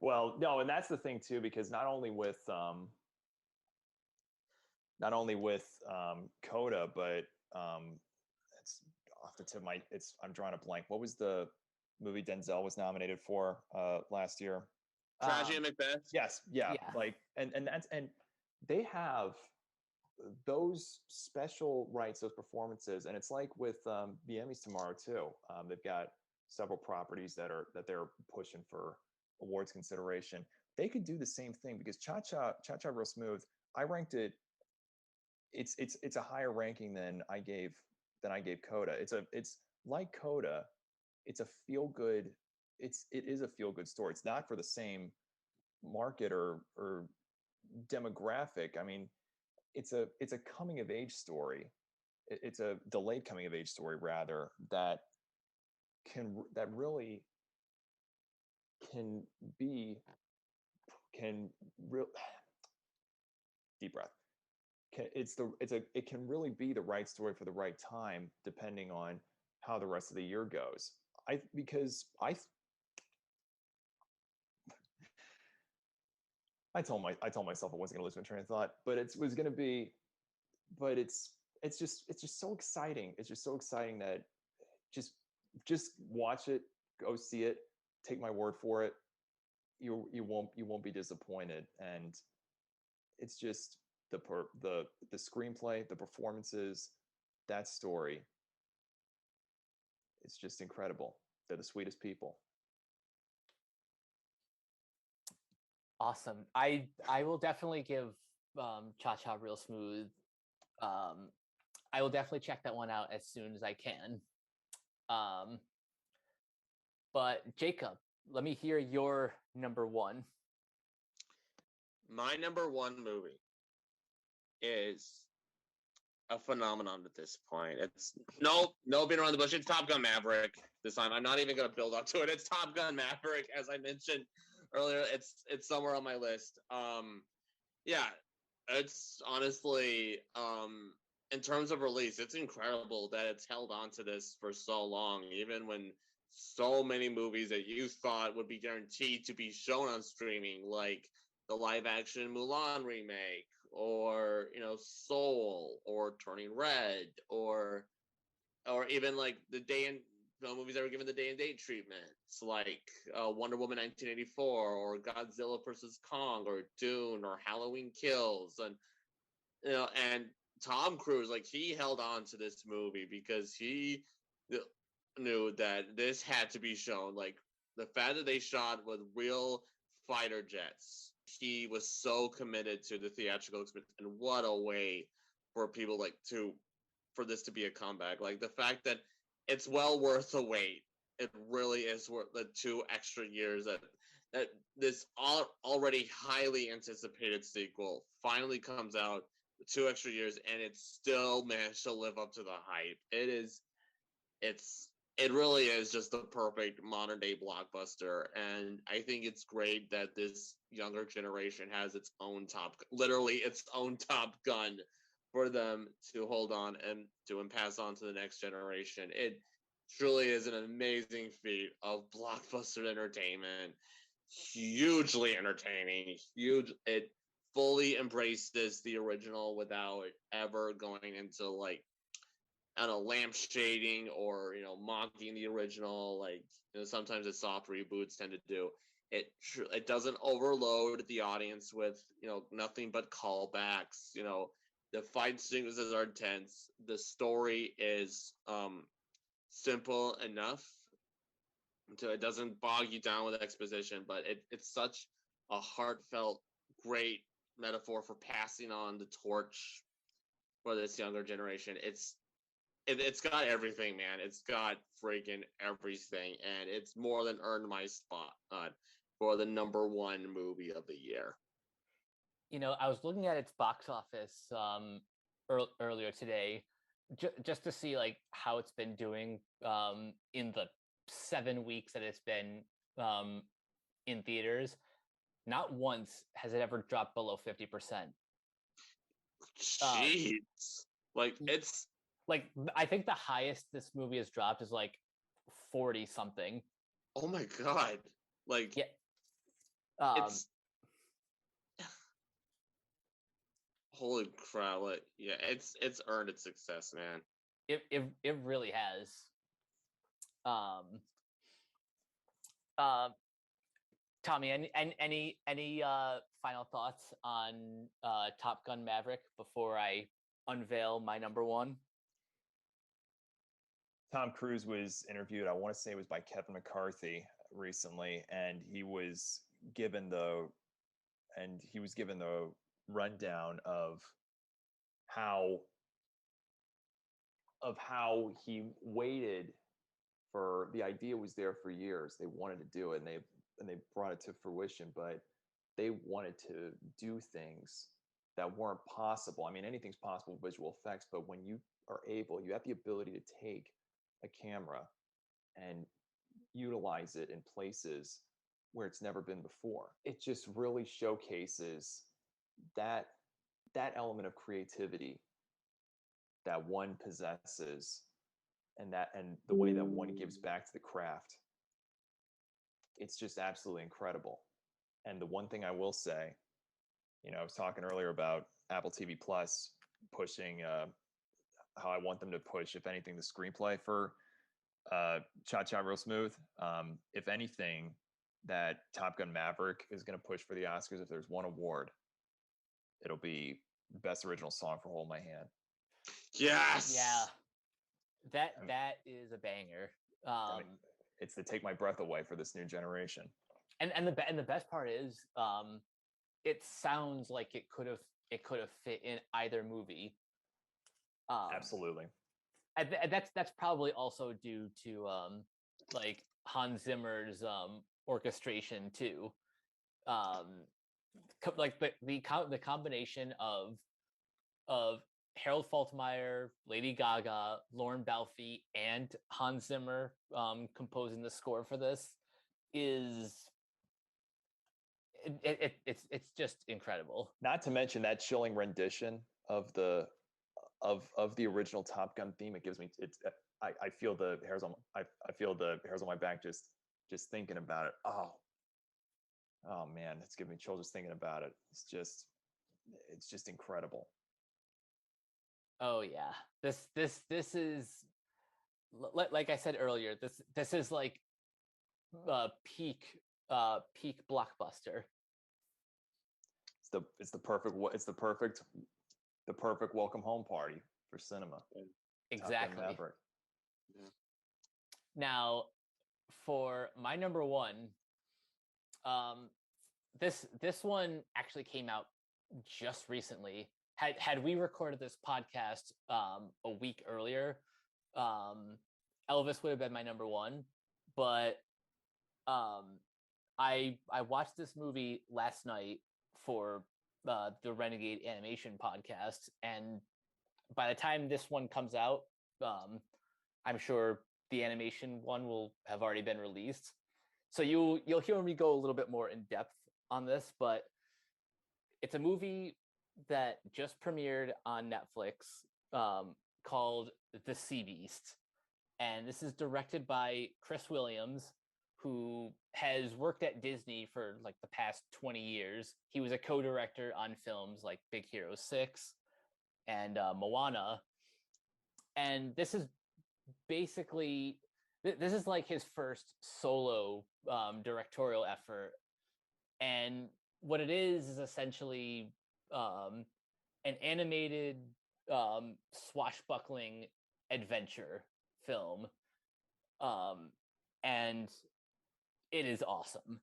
Well, no, and that's the thing too, because not only with Coda, but it's off the tip of my I'm drawing a blank. What was the movie Denzel was nominated for last year? Tragedy of Macbeth. Yes, yeah. Like and they have those special rights, those performances, and it's like with the Emmys tomorrow too. They've got several properties that they're pushing for awards consideration. They could do the same thing because Cha Cha Real Smooth, I ranked it. It's a higher ranking than I gave Coda. It's like Coda. It's a feel good. It is a feel good story. It's not for the same market or demographic. I mean, it's a coming of age story. It's a delayed coming of age story rather that really can deep breath. It can really be the right story for the right time depending on how the rest of the year goes. I told myself I wasn't going to lose my train of thought, but it was going to be, but it's just so exciting. It's just so exciting that just watch it, go see it, take my word for it. You won't be disappointed. And it's just the screenplay, the performances, that story. It's just incredible. They're the sweetest people. Awesome. I will definitely give Cha Cha Real Smooth. I will definitely check that one out as soon as I can. But Jacob, let me hear your number one. My number one movie is a phenomenon at this point. It's no being around the bush. It's Top Gun Maverick this time. I'm not even going to build up to it. It's Top Gun Maverick, as I mentioned earlier. It's somewhere on my list. Yeah, it's honestly in terms of release, it's incredible that it's held on to this for so long, even when so many movies that you thought would be guaranteed to be shown on streaming, like the live action Mulan remake, or Soul, or Turning Red, or even like the day and movies that were given the day and date treatments, like Wonder Woman 1984, or Godzilla vs. Kong, or Dune, or Halloween Kills, and and Tom Cruise, like, he held on to this movie because he knew that this had to be shown. Like, the fact that they shot with real fighter jets, he was so committed to the theatrical experience, and what a way for people for this to be a comeback. Like, the fact that it's well worth the wait. It really is worth the 2 extra years that this already highly anticipated sequel finally comes out. 2 extra years, and it still managed to live up to the hype. It really is just the perfect modern day blockbuster, and I think it's great that this younger generation has its own literally its own Top Gun for them to hold on and pass on to the next generation. It truly is an amazing feat of blockbuster entertainment. Hugely entertaining. It fully embraces the original without ever going into like I don't know, lampshading or mocking the original, like sometimes the soft reboots tend to do. It doesn't overload the audience with nothing but callbacks. The fight sequences are intense. The story is simple enough so it doesn't bog you down with exposition, but it's such a heartfelt, great metaphor for passing on the torch for this younger generation. It's got everything, man. It's got freaking everything, and it's more than earned my spot for the #1 movie of the year. I was looking at its box office earlier today, just to see like how it's been doing in the 7 weeks that it's been in theaters. Not once has it ever dropped below 50%. Jeez, it's. Like, I think the highest this movie has dropped is like 40 something. Oh my god! Yeah, it's holy crap! It's earned its success, man. It really has. Tommy, any final thoughts on Top Gun Maverick before I unveil my #1? Tom Cruise was interviewed, I want to say it was by Kevin McCarthy recently, and he was given the rundown of how he waited for the idea was there for years. They wanted to do it, and they brought it to fruition, but they wanted to do things that weren't possible. I mean, anything's possible with visual effects, but when you have the ability to take a camera and utilize it in places where it's never been before. It just really showcases that element of creativity that one possesses and the way that one gives back to the craft. It's just absolutely incredible. And the one thing I will say, I was talking earlier about Apple TV Plus pushing how I want them to push, if anything, the screenplay for Cha Cha Real Smooth. If anything, that Top Gun Maverick is going to push for the Oscars. If there's one award, it'll be Best Original Song for Hold My Hand. Yes! Yeah. That is a banger. It's to take my breath away for this new generation. And the best part is, it sounds like it could have fit in either movie. Absolutely. And that's probably also due to like Hans Zimmer's orchestration too. Like the combination of Harold Faltermeyer, Lady Gaga, Lauren Balfe, and Hans Zimmer composing the score for this is it's just incredible. Not to mention that chilling rendition of the original Top Gun theme. It gives me I feel the hairs on my back just thinking about it. Oh man, it's giving me chills just thinking about it. It's just incredible. Oh yeah, this is like I said earlier. This is like peak blockbuster. It's the perfect welcome home party for cinema. Exactly. Yeah. Now, for my #1, this one actually came out just recently. Had we recorded this podcast a week earlier, Elvis would have been my number one, but I watched this movie last night for the Renegade Animation podcast, and by the time this one comes out, I'm sure the animation one will have already been released. So you'll hear me go a little bit more in depth on this, but it's a movie that just premiered on Netflix called The Sea Beast. And this is directed by Chris Williams, who has worked at Disney for like the past 20 years. He was a co-director on films like Big Hero 6 and Moana. And this is basically, this is like his first solo directorial effort. And what it is essentially an animated swashbuckling adventure film, and it is awesome.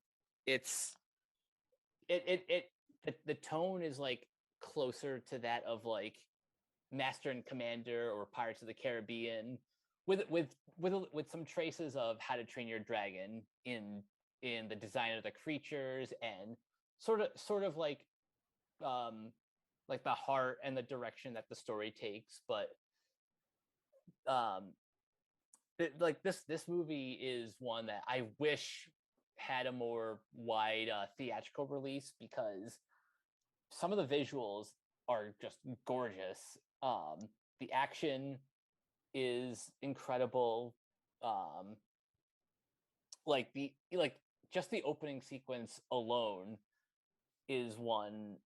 The tone is like closer to that of like Master and Commander or Pirates of the Caribbean, with some traces of How to Train Your Dragon in the design of the creatures and sort of like the heart and the direction that the story takes. But like this movie is one that I wish had a more wide theatrical release, because some of the visuals are just gorgeous. The action is incredible. Like just the opening sequence alone is one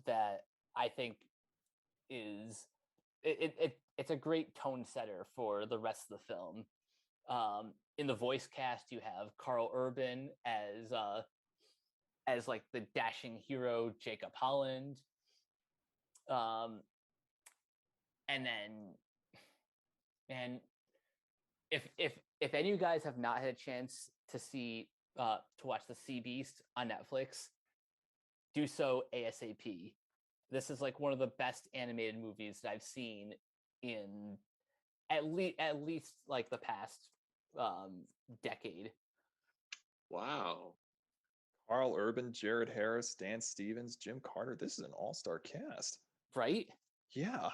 that I think is it's a great tone setter for the rest of the film. In the voice cast, you have Carl Urban as like the dashing hero Jacob Holland, and if any of you guys have not had a chance to watch The Sea Beast on Netflix, do so ASAP. This is like one of the best animated movies that I've seen in at least like the past decade. Wow. Carl Urban, Jared Harris, Dan Stevens, Jim Carter. This is an all-star cast, right? Yeah,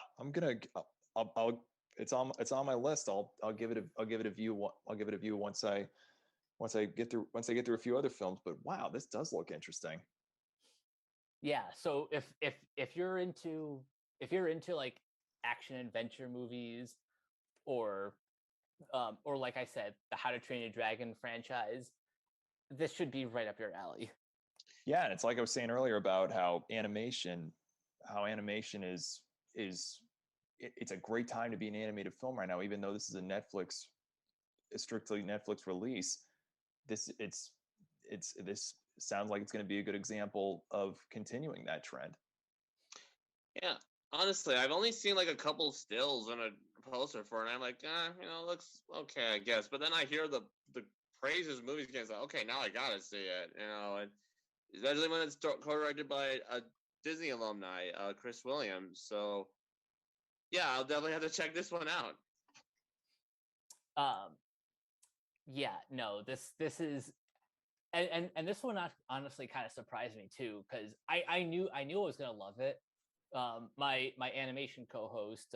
I'll it's on my list. I'll give it a view. I'll give it a view once I get through a few other films. But wow, this does look interesting. Yeah. So if you're into like action adventure movies, or like I said, the How to Train Your Dragon franchise, this should be right up your alley. Yeah, and it's like I was saying earlier about how animation is it's a great time to be an animated film right now, even though this is a strictly Netflix release. This sounds like it's going to be a good example of continuing that trend. Yeah, honestly, I've only seen like a couple stills and a poster for it, and I'm like, looks okay, I guess. But then I hear the praises movies again. Like, okay, now I gotta see it, and especially when it's co-directed by a Disney alumni, Chris Williams. So yeah, I'll definitely have to check this one out. Yeah, no, this is, and this one honestly kind of surprised me too, because I knew I was gonna love it. My animation co-host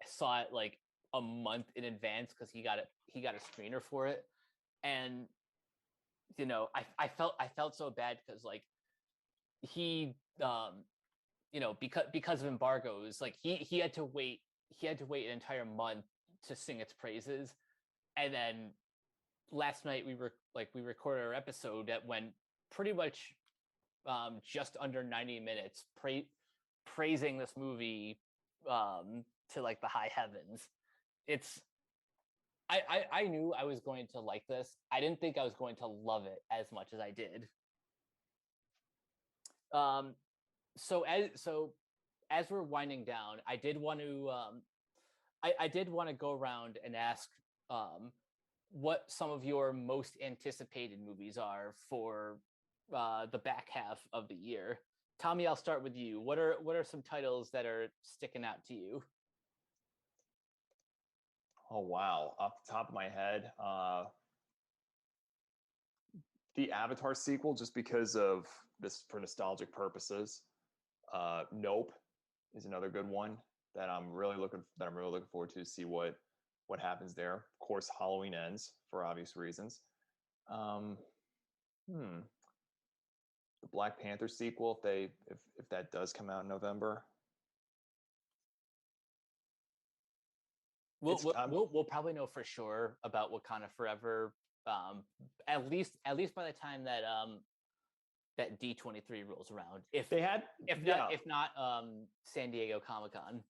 saw it like a month in advance because he got a screener for it, and I felt so bad because like he because of embargoes, like he had to wait an entire month to sing its praises. And then last night we recorded our episode that went pretty much just under 90 minutes praising this movie to like the high heavens. I knew I was going to like this. I didn't think I was going to love it as much as I did. So as we're winding down, I did want to go around and ask what some of your most anticipated movies are for the back half of the year. Tommy, I'll start with you. What are some titles that are sticking out to you? Oh wow, off the top of my head, the Avatar sequel, just because of this for nostalgic purposes. Nope is another good one that I'm really looking forward to see what happens there. Of course, Halloween Ends for obvious reasons. The Black Panther sequel, if that does come out in November. We'll probably know for sure about Wakanda Forever. At least by the time that that D23 rolls around. If not San Diego Comic-Con.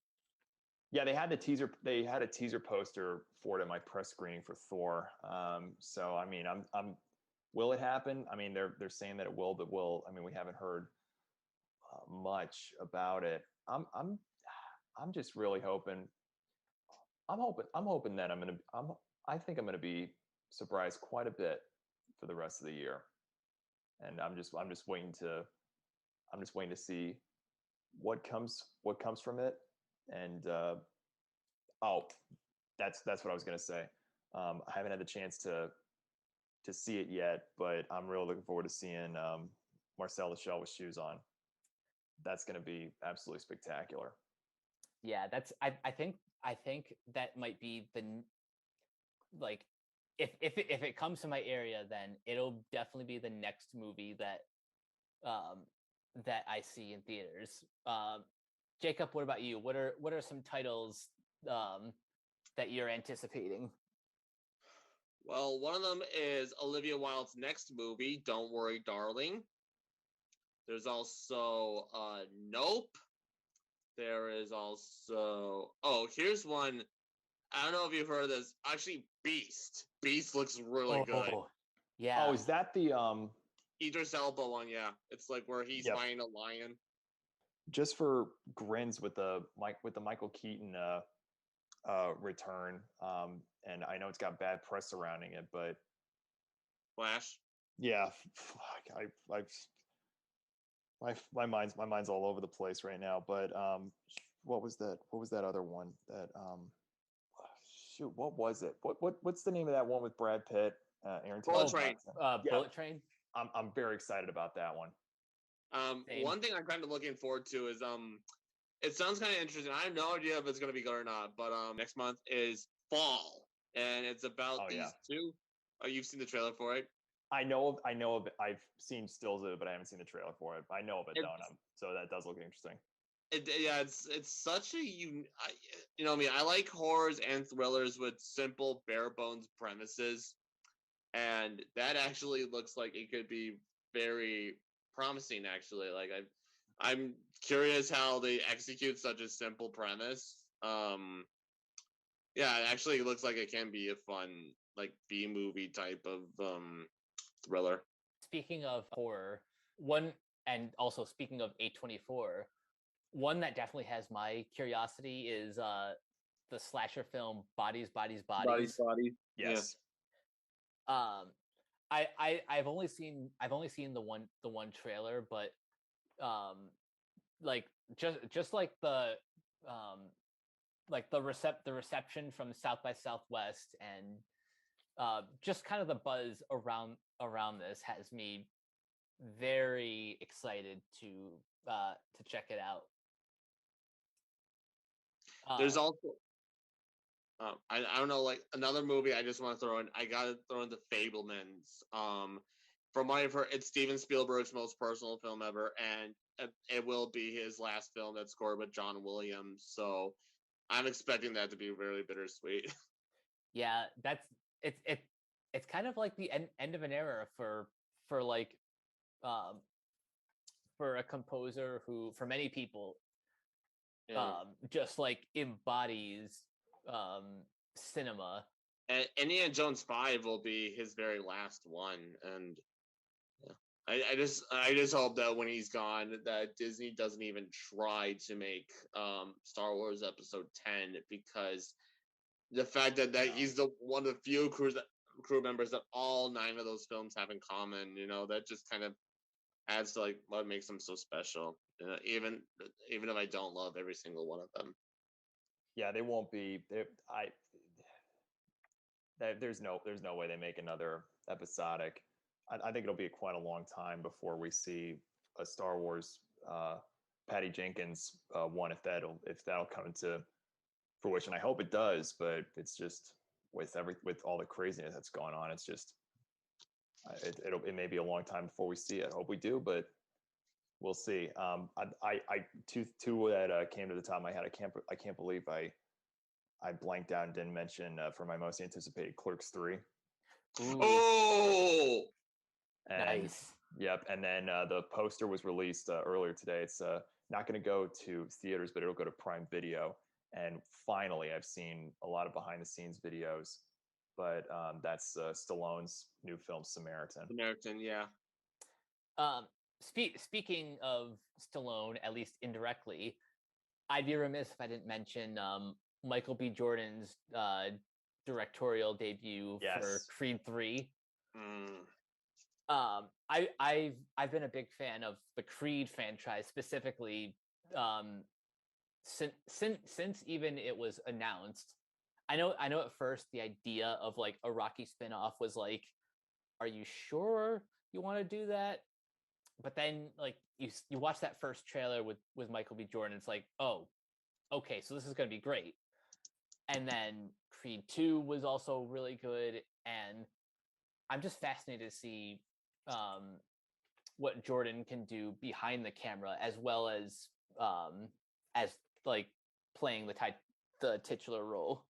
Yeah, they had the teaser. They had a teaser poster for it at my press screening for Thor. So I mean, I'm. Will it happen? I mean, they're saying that it will, but will. I mean, we haven't heard much about it. I'm just really hoping. I'm hoping that I think I'm gonna be surprised quite a bit for the rest of the year, and I'm just waiting to see what comes from it. And that's what I was gonna say. I haven't had the chance to see it yet, but I'm really looking forward to seeing Marcel the Shell with shoes on. That's gonna be absolutely spectacular. Yeah, I think that might be like if it comes to my area, then it'll definitely be the next movie that that I see in theaters. Jacob, what about you? What are some titles that you're anticipating? Well, one of them is Olivia Wilde's next movie, Don't Worry, Darling. There's also Nope. There is also here's one. I don't know if you've heard of this. Actually, Beast. Beast looks really good. Yeah. Oh, is that the Idris Elba one? Yeah, it's like where he's fighting a lion. Just for grins with the Michael Keaton return, and I know it's got bad press surrounding it, but Flash. Yeah, my mind's all over the place right now. But what was that other one? That shoot, what was it? What's the name of that one with Brad Pitt, Aaron Bullet Train. Bullet Train. I'm very excited about that one. One thing I'm kind of looking forward to is it sounds kind of interesting. I have no idea if it's going to be good or not, but next month is Fall, and it's about these two. Oh, you've seen the trailer for it? I know of it. I've seen stills of it, but I haven't seen the trailer for it. I know of it though, so that does look interesting. It's such a you know me. I like horrors and thrillers with simple, bare bones premises, and that actually looks like it could be very promising. Actually, like I'm curious how they execute such a simple premise. Yeah, it actually looks like it can be a fun like B-movie type of thriller. Speaking of horror, and also speaking of A24, one that definitely has my curiosity is the slasher film Bodies. Yes. I've only seen the one trailer, but like just like the reception from South by Southwest and just kind of the buzz around this has me very excited to check it out. There's also I don't know, like another movie I just want to throw in. I gotta throw in The Fablemans. From what I've heard, it's Steven Spielberg's most personal film ever, and it will be his last film that's scored with John Williams. So I'm expecting that to be really bittersweet. Yeah, it's kind of like the end of an era for like for a composer who, for many people, just like embodies cinema. And Indiana Jones 5 will be his very last one, and I just hope that when he's gone, that Disney doesn't even try to make Star Wars Episode 10, because the fact that he's the one of the few crew members that all 9 of those films have in common, that just kind of adds to like what makes them so special. Even if I don't love every single one of them. Yeah, they won't be. There's no way they make another episodic. I think it'll be quite a long time before we see a Star Wars Patty Jenkins one, if that'll come into fruition. I hope it does, but it's just with all the craziness that's going on, it's just it may be a long time before we see it. I hope we do, but we'll see. Two that came to the top of my head. I can't believe I blanked out and didn't mention for my most anticipated Clerks 3. Ooh. Oh, And, nice. Yep. And then the poster was released earlier today. It's not going to go to theaters, but it'll go to Prime Video. And finally, I've seen a lot of behind the scenes videos, but that's Stallone's new film, Samaritan. Samaritan, yeah. Speaking of Stallone, at least indirectly, I'd be remiss if I didn't mention Michael B. Jordan's directorial debut for Creed 3. I've been a big fan of the Creed franchise, specifically since even it was announced. I know at first the idea of like a Rocky spinoff was like, are you sure you want to do that? But then like you watch that first trailer with Michael B. Jordan, it's like, oh, okay, so this is going to be great. And then Creed 2 was also really good, and I'm just fascinated to see what Jordan can do behind the camera, as well as like playing the titular role.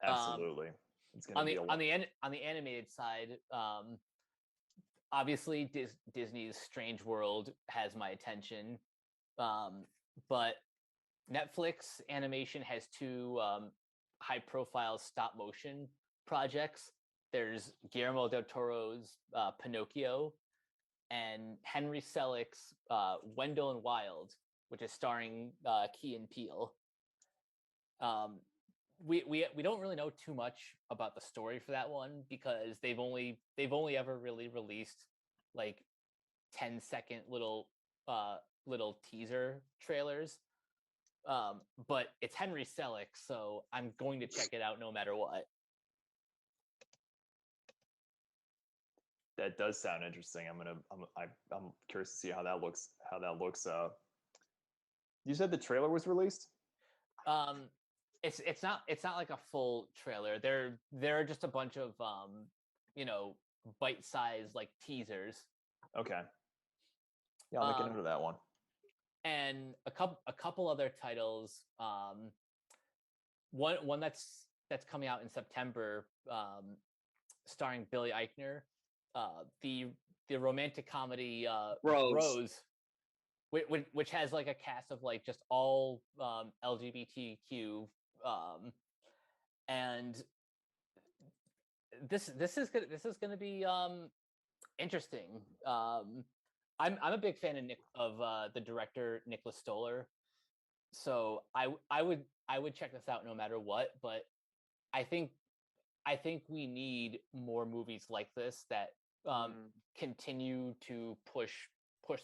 Absolutely. It's going to be on the animated side. Obviously, Disney's Strange World has my attention, but Netflix Animation has two high-profile stop-motion projects. There's Guillermo del Toro's Pinocchio and Henry Selick's Wendell and Wild, which is starring Key and Peele. We don't really know too much about the story for that one because they've only ever really released like 10-second little teaser trailers. But it's Henry Selick, so I'm going to check it out no matter what. That does sound interesting. I'm curious to see how that looks. You said the trailer was released? It's not like a full trailer. There are just a bunch of bite-sized like teasers. Okay. Yeah, I'm looking into that one. And a couple other titles. One that's coming out in September, starring Billy Eichner. The romantic comedy Rose, which has like a cast of like just all LGBTQ, and this is gonna be interesting. I'm a big fan of the director Nicholas Stoller, so I would check this out no matter what. But I think we need more movies like this that continue to push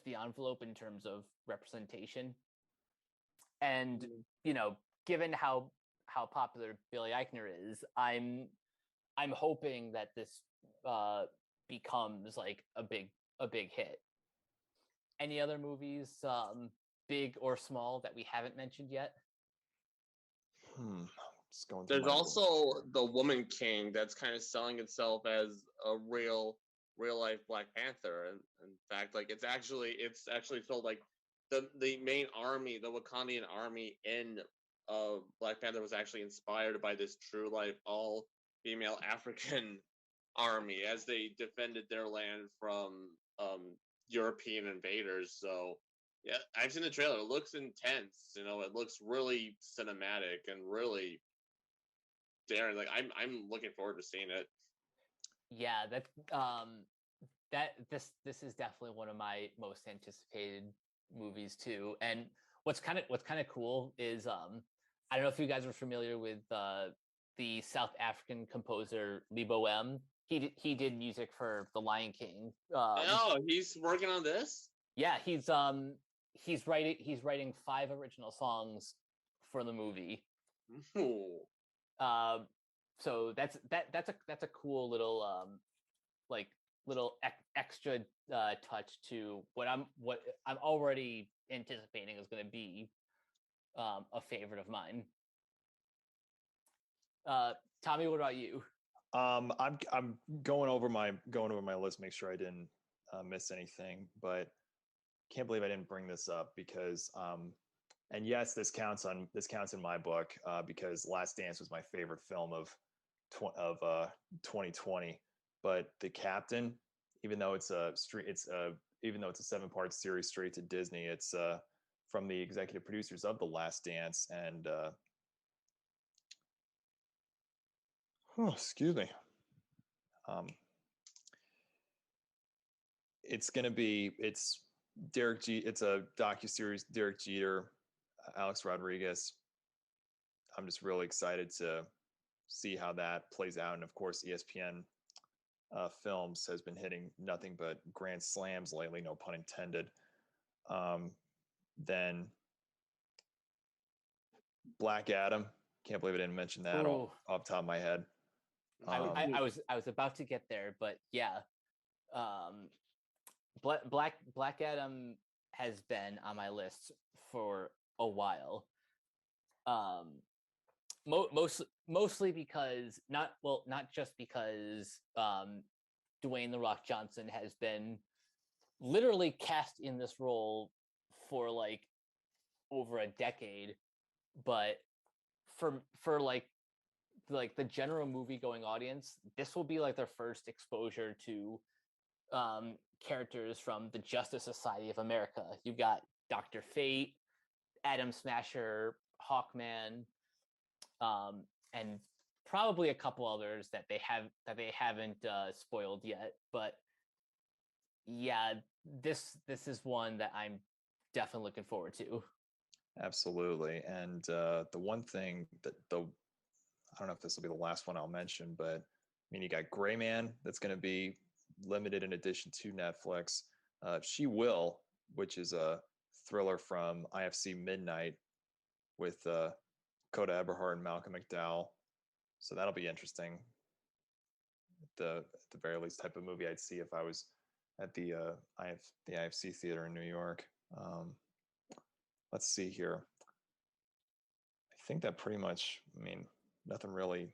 the envelope in terms of representation. And given how popular Billy Eichner is, I'm hoping that this becomes like a big hit. Any other movies, big or small, that we haven't mentioned yet? Just going There's also The Woman King that's kind of selling itself as a real life Black Panther. And in fact, like it's actually sold like the main army, the Wakandian army in Black Panther was actually inspired by this true life all female African army as they defended their land from European invaders. So yeah, I've seen the trailer. It looks intense. It looks really cinematic and really daring. Like I'm looking forward to seeing it. Yeah, this is definitely one of my most anticipated movies too. And what's kind of cool is I don't know if you guys are familiar with the South African composer Lebo M. He did music for The Lion King. He's working on this? Yeah, he's writing 5 original songs for the movie. Ooh. So that's a cool little extra touch to what I'm already anticipating is going to be a favorite of mine. Tommy, what about you? I'm going over my list, make sure I didn't miss anything, but can't believe I didn't bring this up because and yes, this counts in my book because Last Dance was my favorite film of 2020. But The Captain, even though it's a 7-part series straight to Disney, it's from the executive producers of The Last Dance, and excuse me. It's Derek G. It's a docuseries. Derek Jeter, Alex Rodriguez. I'm just really excited to see how that plays out, and of course, ESPN Films has been hitting nothing but grand slams lately. No pun intended. Then Black Adam. Can't believe I didn't mention that off the top of my head. I was about to get there, but yeah, Black Adam has been on my list for a while. Mostly because not just because Dwayne "The Rock" Johnson has been literally cast in this role for like over a decade, but for like the general movie going audience, this will be like their first exposure to characters from the Justice Society of America. You've got Dr. Fate, Atom Smasher, Hawkman, and probably a couple others that they haven't spoiled yet. But yeah, this is one that I'm definitely looking forward to. Absolutely. And the one thing that I don't know if this will be the last one I'll mention, but I mean, you got Gray Man that's going to be limited in addition to Netflix. She Will, which is a thriller from IFC Midnight with Coda Eberhard and Malcolm McDowell. So that'll be interesting. At the very least, type of movie I'd see if I was at the IFC theater in New York. Let's see here. I think that pretty much, I mean, nothing really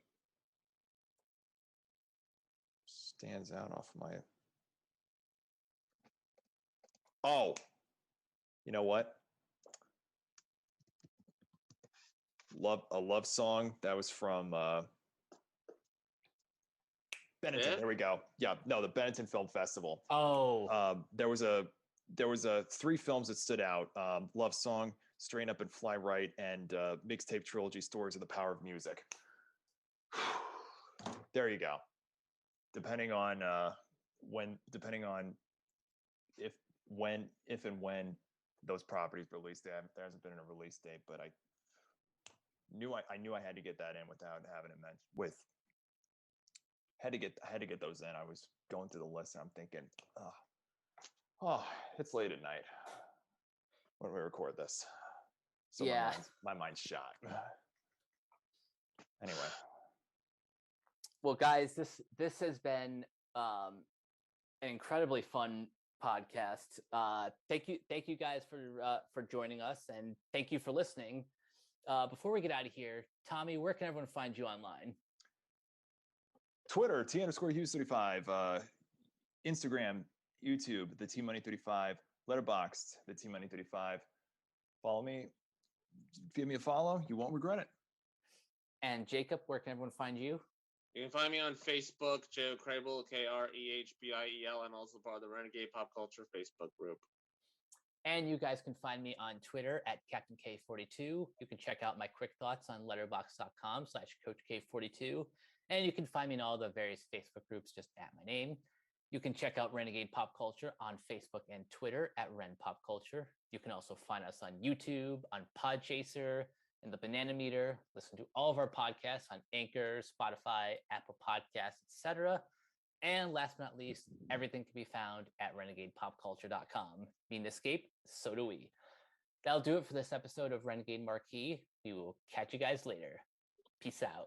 stands out off my. Oh, you know what? A love song that was from Benetton. Yeah? There we go. Yeah, no, the Benetton Film Festival. Oh, there was a 3 films that stood out: Love Song, Strain Up and Fly Right, and mixtape trilogy Stories of the Power of Music. There you go. Depending on if and when those properties released, there hasn't been a release date, but I knew I had to get that in without having it mentioned. I had to get those in. I was going through the list and I'm thinking, oh, it's late at night when we record this. So yeah, my mind's shot. Anyway. Well, guys, this has been an incredibly fun podcast. Thank you guys for joining us, and thank you for listening. Before we get out of here, Tommy, where can everyone find you online? Twitter, T_Hughes35, Instagram, YouTube, the T-Money35, Letterboxd, the T-Money35. Follow me. Give me a follow. You won't regret it. And Jacob, where can everyone find you? You can find me on Facebook, Joe Krehbiel, Krehbiel. I'm also part of the Renegade Pop Culture Facebook group. And you guys can find me on Twitter at Captain K42. You can check out my quick thoughts on letterboxd.com/CoachK42. And you can find me in all the various Facebook groups just at my name. You can check out Renegade Pop Culture on Facebook and Twitter at Ren Pop Culture. You can also find us on YouTube, on Podchaser, and the Banana Meter. Listen to all of our podcasts on Anchor, Spotify, Apple Podcasts, etc. And last but not least, everything can be found at renegadepopculture.com. Need an escape? So do we. That'll do it for this episode of Renegade Marquee. We will catch you guys later. Peace out.